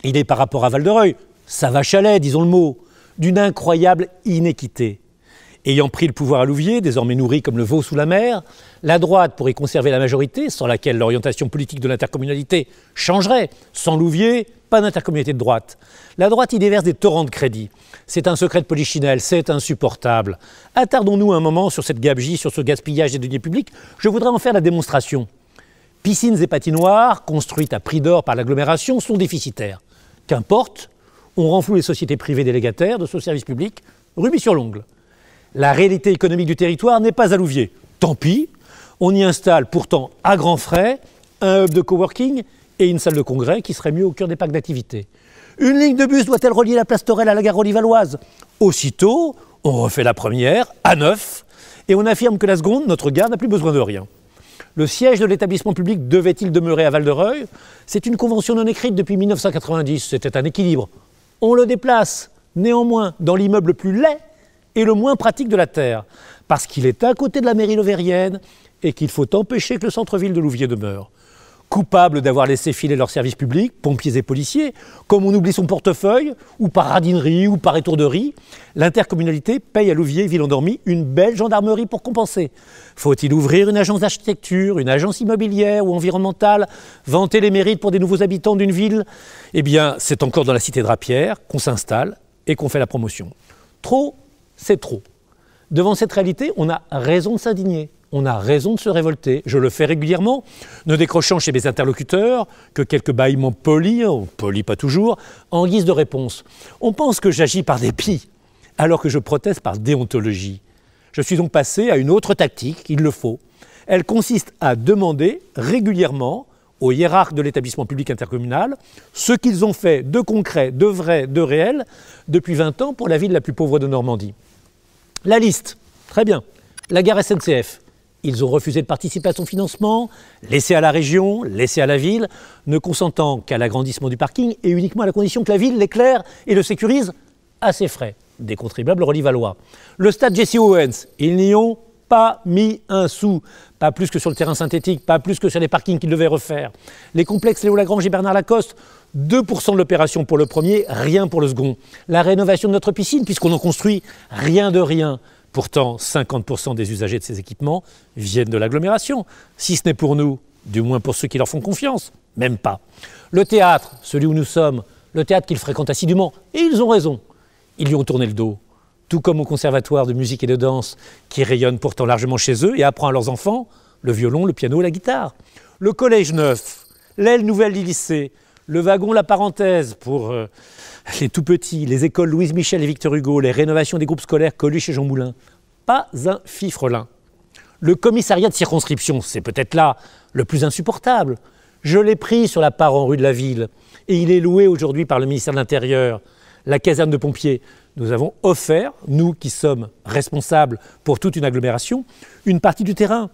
il est par rapport à Val-de-Reuil, ça va chalet, disons le mot, d'une incroyable inéquité. Ayant pris le pouvoir à Louviers, désormais nourri comme le veau sous la mer, la droite pourrait conserver la majorité, sans laquelle l'orientation politique de l'intercommunalité changerait. Sans Louviers, pas d'intercommunalité de droite. La droite y déverse des torrents de crédit. C'est un secret de polichinelle, c'est insupportable. Attardons-nous un moment sur cette gabegie, sur ce gaspillage des deniers publics. Je voudrais en faire la démonstration. Piscines et patinoires, construites à prix d'or par l'agglomération, sont déficitaires. Qu'importe, on renfloue les sociétés privées délégataires de ce service public, rubis sur l'ongle. La réalité économique du territoire n'est pas à Louviers. Tant pis, on y installe pourtant à grands frais un hub de coworking et une salle de congrès qui serait mieux au cœur des parcs d'activités. Une ligne de bus doit-elle relier la place Torel à la gare Olivaloise? Aussitôt, on refait la première, à neuf, et on affirme que la seconde, notre gare, n'a plus besoin de rien. Le siège de l'établissement public devait-il demeurer à Val-de-Reuil? C'est une convention non écrite depuis 1990, c'était un équilibre. On le déplace, néanmoins, dans l'immeuble le plus laid et le moins pratique de la Terre, parce qu'il est à côté de la mairie lovérienne et qu'il faut empêcher que le centre-ville de Louviers demeure. Coupables d'avoir laissé filer leurs services publics, pompiers et policiers, comme on oublie son portefeuille, ou par radinerie, ou par étourderie, l'intercommunalité paye à Louviers, ville endormie, une belle gendarmerie pour compenser. Faut-il ouvrir une agence d'architecture, une agence immobilière ou environnementale, vanter les mérites pour des nouveaux habitants d'une ville? Eh bien, c'est encore dans la cité Drapière qu'on s'installe et qu'on fait la promotion. Trop, c'est trop. Devant cette réalité, on a raison de s'indigner. On a raison de se révolter. Je le fais régulièrement, ne décrochant chez mes interlocuteurs que quelques bâillements polis, pas toujours, en guise de réponse. On pense que j'agis par dépit, alors que je proteste par déontologie. Je suis donc passé à une autre tactique, il le faut. Elle consiste à demander régulièrement aux hiérarques de l'établissement public intercommunal ce qu'ils ont fait de concret, de vrai, de réel depuis 20 ans pour la ville la plus pauvre de Normandie. La liste, très bien. La gare SNCF. Ils ont refusé de participer à son financement, laissé à la région, laissé à la ville, ne consentant qu'à l'agrandissement du parking et uniquement à la condition que la ville l'éclaire et le sécurise à ses frais, des contribuables relivallois. Le stade Jesse Owens, ils n'y ont pas mis un sou, pas plus que sur le terrain synthétique, pas plus que sur les parkings qu'ils devaient refaire. Les complexes Léo Lagrange et Bernard Lacoste, 2% de l'opération pour le premier, rien pour le second. La rénovation de notre piscine, puisqu'on en construit rien de rien. Pourtant, 50% des usagers de ces équipements viennent de l'agglomération. Si ce n'est pour nous, du moins pour ceux qui leur font confiance, même pas. Le théâtre, celui où nous sommes, le théâtre qu'ils fréquentent assidûment, et ils ont raison, ils lui ont tourné le dos. Tout comme au conservatoire de musique et de danse, qui rayonne pourtant largement chez eux et apprend à leurs enfants le violon, le piano et la guitare. Le collège neuf, l'aile nouvelle du lycée, le wagon La Parenthèse pour les tout petits, les écoles Louise Michel et Victor Hugo, les rénovations des groupes scolaires Coluche et Jean Moulin. Pas un fifrelin. Le commissariat de circonscription, c'est peut-être là le plus insupportable. Je l'ai pris sur la part en rue de la ville et il est loué aujourd'hui par le ministère de l'Intérieur. La caserne de pompiers, nous avons offert, nous qui sommes responsables pour toute une agglomération, une partie du terrain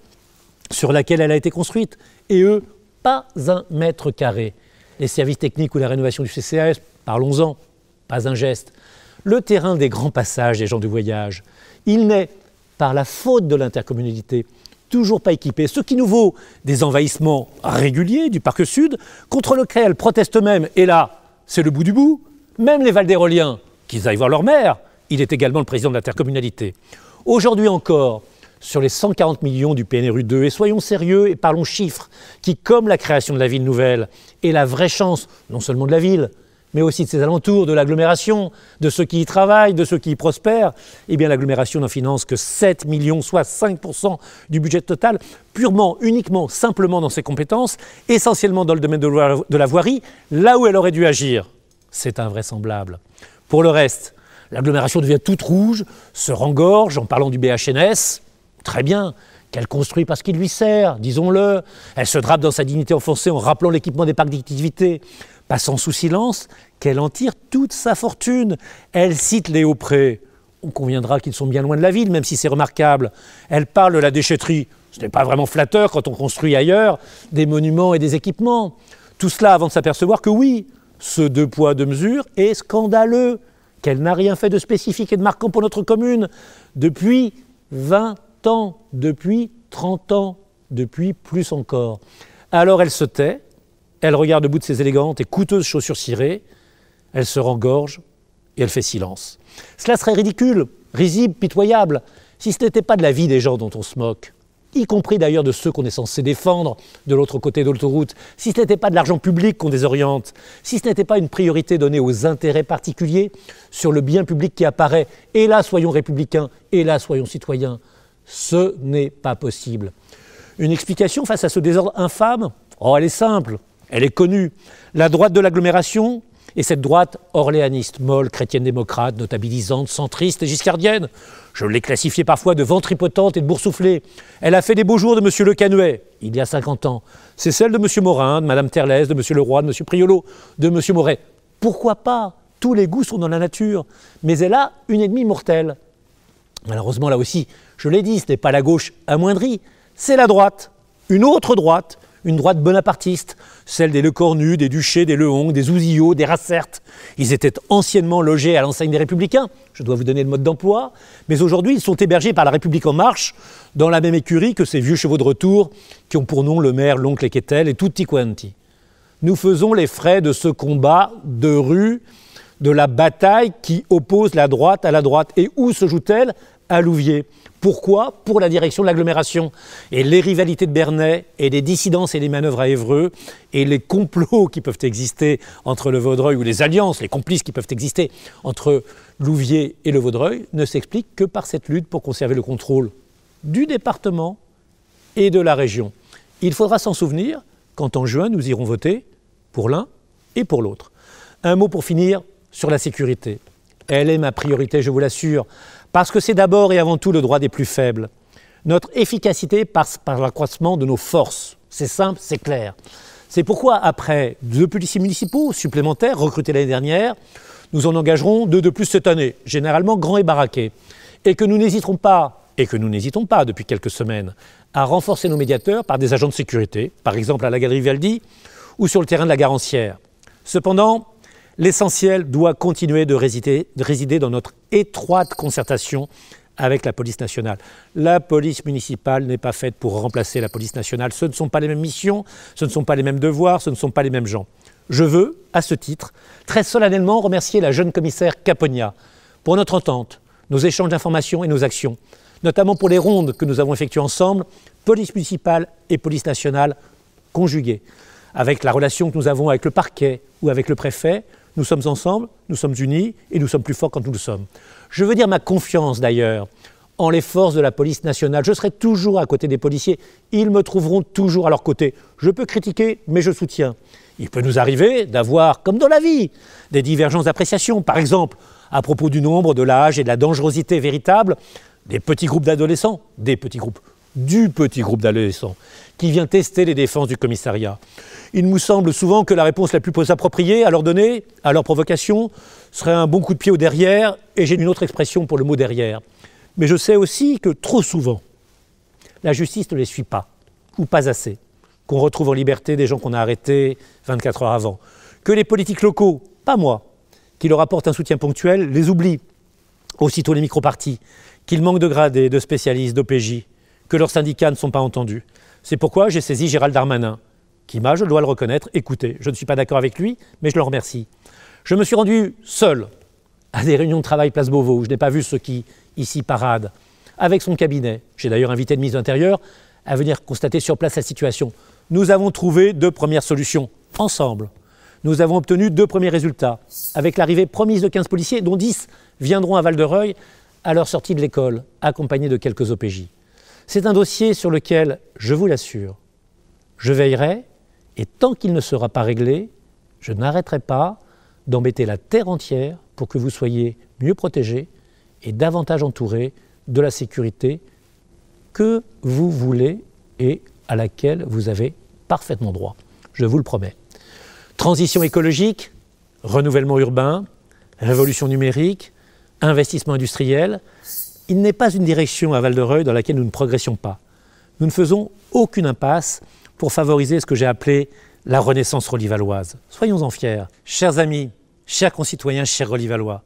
sur laquelle elle a été construite. Et eux, pas un mètre carré. Les services techniques ou la rénovation du CCAS, parlons-en, pas un geste. Le terrain des grands passages des gens du voyage, il n'est, par la faute de l'intercommunalité, toujours pas équipé, ce qui nous vaut des envahissements réguliers du parc sud, contre lequel elles protestent même, et là, c'est le bout du bout, même les Valdéroliens, qu'ils aillent voir leur maire, il est également le président de l'intercommunalité. Aujourd'hui encore, sur les 140 millions du PNRU 2, et soyons sérieux et parlons chiffres, qui, comme la création de la ville nouvelle, est la vraie chance, non seulement de la ville, mais aussi de ses alentours, de l'agglomération, de ceux qui y travaillent, de ceux qui y prospèrent, eh bien l'agglomération n'en finance que 7 millions, soit 5% du budget total, purement, uniquement, simplement dans ses compétences, essentiellement dans le domaine de la voirie, là où elle aurait dû agir. C'est invraisemblable. Pour le reste, l'agglomération devient toute rouge, se rengorge, en parlant du BHNS, très bien, qu'elle construit parce qu'il lui sert, disons-le. Elle se drape dans sa dignité enfoncée en rappelant l'équipement des parcs d'activité, passant sous silence qu'elle en tire toute sa fortune. Elle cite les Hauts-Prés. On conviendra qu'ils sont bien loin de la ville, même si c'est remarquable. Elle parle de la déchetterie. Ce n'est pas vraiment flatteur quand on construit ailleurs des monuments et des équipements. Tout cela avant de s'apercevoir que oui, ce 2 poids 2 mesures est scandaleux, qu'elle n'a rien fait de spécifique et de marquant pour notre commune depuis 20 ans, depuis 30 ans, depuis plus encore. Alors elle se tait, elle regarde au bout de ses élégantes et coûteuses chaussures cirées, elle se rengorge et elle fait silence. Cela serait ridicule risible, pitoyable, si ce n'était pas de la vie des gens dont on se moque, y compris d'ailleurs de ceux qu'on est censé défendre de l'autre côté de l'autoroute, si ce n'était pas de l'argent public qu'on désoriente, si ce n'était pas une priorité donnée aux intérêts particuliers sur le bien public qui apparaît, et là soyons républicains, et là soyons citoyens, ce n'est pas possible. Une explication face à ce désordre infâme? Oh, elle est simple, elle est connue. La droite de l'agglomération est cette droite orléaniste, molle, chrétienne-démocrate, notabilisante, centriste et giscardienne. Je l'ai classifiée parfois de ventripotente et de boursouflée. Elle a fait des beaux jours de M. Le Canuet, il y a 50 ans. C'est celle de M. Morin, de Mme Terlès, de M. Leroy, de M. Priolo, de M. Moret. Pourquoi pas? Tous les goûts sont dans la nature. Mais elle a une ennemie mortelle. Malheureusement, là aussi, je l'ai dit, ce n'est pas la gauche amoindrie, c'est la droite, une autre droite, une droite bonapartiste, celle des Lecornu, des Duché, des Lehong, des Ouzillot, des Rassert. Ils étaient anciennement logés à l'enseigne des Républicains, je dois vous donner le mode d'emploi, mais aujourd'hui ils sont hébergés par la République En Marche, dans la même écurie que ces vieux chevaux de retour qui ont pour nom le maire, l'oncle et Quetel et tutti quanti. Nous faisons les frais de ce combat de rue, de la bataille qui oppose la droite à la droite. Et où se joue-t-elle? À Louviers. Pourquoi? Pour la direction de l'agglomération. Et les rivalités de Bernay, et les dissidences et les manœuvres à Évreux, et les complots qui peuvent exister entre le Vaudreuil, ou les alliances, les complices qui peuvent exister entre Louviers et le Vaudreuil, ne s'expliquent que par cette lutte pour conserver le contrôle du département et de la région. Il faudra s'en souvenir quand en juin nous irons voter pour l'un et pour l'autre. Un mot pour finir sur la sécurité. Elle est ma priorité, je vous l'assure, parce que c'est d'abord et avant tout le droit des plus faibles. Notre efficacité passe par l'accroissement de nos forces. C'est simple, c'est clair. C'est pourquoi, après 2 policiers municipaux supplémentaires recrutés l'année dernière, nous en engagerons 2 de plus cette année, généralement grands et baraqués. Et que nous n'hésitons pas, depuis quelques semaines, à renforcer nos médiateurs par des agents de sécurité, par exemple à la Galerie Vivaldi ou sur le terrain de la Garancière. Cependant, l'essentiel doit continuer de résider dans notre étroite concertation avec la police nationale. La police municipale n'est pas faite pour remplacer la police nationale. Ce ne sont pas les mêmes missions, ce ne sont pas les mêmes devoirs, ce ne sont pas les mêmes gens. Je veux, à ce titre, très solennellement remercier la jeune commissaire Capogna pour notre entente, nos échanges d'informations et nos actions, notamment pour les rondes que nous avons effectuées ensemble, police municipale et police nationale conjuguées. Avec la relation que nous avons avec le parquet ou avec le préfet, nous sommes ensemble, nous sommes unis et nous sommes plus forts quand nous le sommes. Je veux dire ma confiance d'ailleurs en les forces de la police nationale. Je serai toujours à côté des policiers. Ils me trouveront toujours à leur côté. Je peux critiquer, mais je soutiens. Il peut nous arriver d'avoir, comme dans la vie, des divergences d'appréciation. Par exemple, à propos du nombre, de l'âge et de la dangerosité véritable des petits groupes d'adolescents, du petit groupe d'adolescents qui vient tester les défenses du commissariat. Il nous semble souvent que la réponse la plus appropriée à leur donner, à leur provocation, serait un bon coup de pied au derrière, et j'ai une autre expression pour le mot derrière. Mais je sais aussi que trop souvent, la justice ne les suit pas, ou pas assez, qu'on retrouve en liberté des gens qu'on a arrêtés 24 heures avant, que les politiques locaux, pas moi, qui leur apportent un soutien ponctuel, les oublient, aussitôt les micro-partis, qu'ils manquent de gradés, de spécialistes, d'OPJ, que leurs syndicats ne sont pas entendus. C'est pourquoi j'ai saisi Gérald Darmanin, qui m'a, je dois le reconnaître, écouté. Je ne suis pas d'accord avec lui, mais je le remercie. Je me suis rendu seul à des réunions de travail Place Beauvau, où je n'ai pas vu ceux qui, ici, paradent, avec son cabinet. J'ai d'ailleurs invité le ministre de l'Intérieur à venir constater sur place la situation. Nous avons trouvé 2 premières solutions, ensemble. Nous avons obtenu 2 premiers résultats, avec l'arrivée promise de 15 policiers, dont 10 viendront à Val-de-Reuil à leur sortie de l'école, accompagnés de quelques OPJ. C'est un dossier sur lequel, je vous l'assure, je veillerai, et tant qu'il ne sera pas réglé, je n'arrêterai pas d'embêter la terre entière pour que vous soyez mieux protégés et davantage entourés de la sécurité que vous voulez et à laquelle vous avez parfaitement droit. Je vous le promets. Transition écologique, renouvellement urbain, révolution numérique, investissement industriel, il n'est pas une direction à Val-de-Reuil dans laquelle nous ne progressions pas. Nous ne faisons aucune impasse pour favoriser ce que j'ai appelé la renaissance relivalloise. Soyons-en fiers. Chers amis, chers concitoyens, chers Relivallois,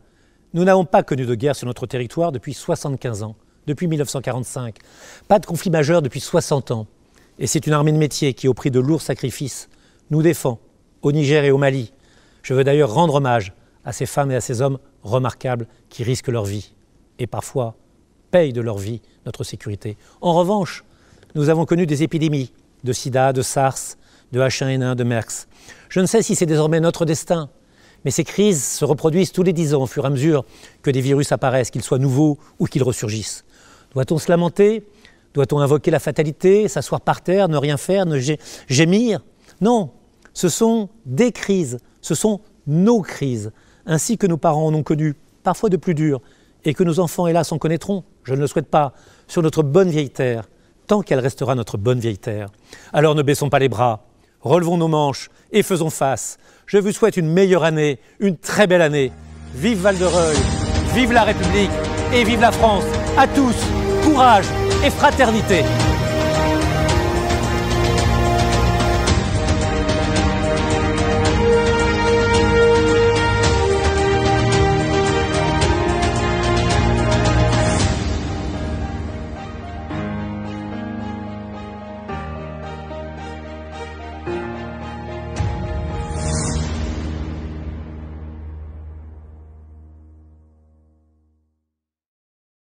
nous n'avons pas connu de guerre sur notre territoire depuis 75 ans, depuis 1945. Pas de conflit majeur depuis 60 ans. Et c'est une armée de métier qui, au prix de lourds sacrifices, nous défend au Niger et au Mali. Je veux d'ailleurs rendre hommage à ces femmes et à ces hommes remarquables qui risquent leur vie. et parfois payent de leur vie notre sécurité. En revanche, nous avons connu des épidémies de sida, de SARS, de H1N1, de MERS. Je ne sais si c'est désormais notre destin, mais ces crises se reproduisent tous les 10 ans au fur et à mesure que des virus apparaissent, qu'ils soient nouveaux ou qu'ils ressurgissent. Doit-on se lamenter? Doit-on invoquer la fatalité, s'asseoir par terre, ne rien faire, ne gémir? Non, ce sont des crises, ce sont nos crises, ainsi que nos parents en ont connu, parfois de plus dures, et que nos enfants, hélas, en connaîtront, je ne le souhaite pas, sur notre bonne vieille terre, tant qu'elle restera notre bonne vieille terre. Alors ne baissons pas les bras, relevons nos manches et faisons face. Je vous souhaite une meilleure année, une très belle année. Vive Val-de-Reuil, vive la République et vive la France. À tous, courage et fraternité.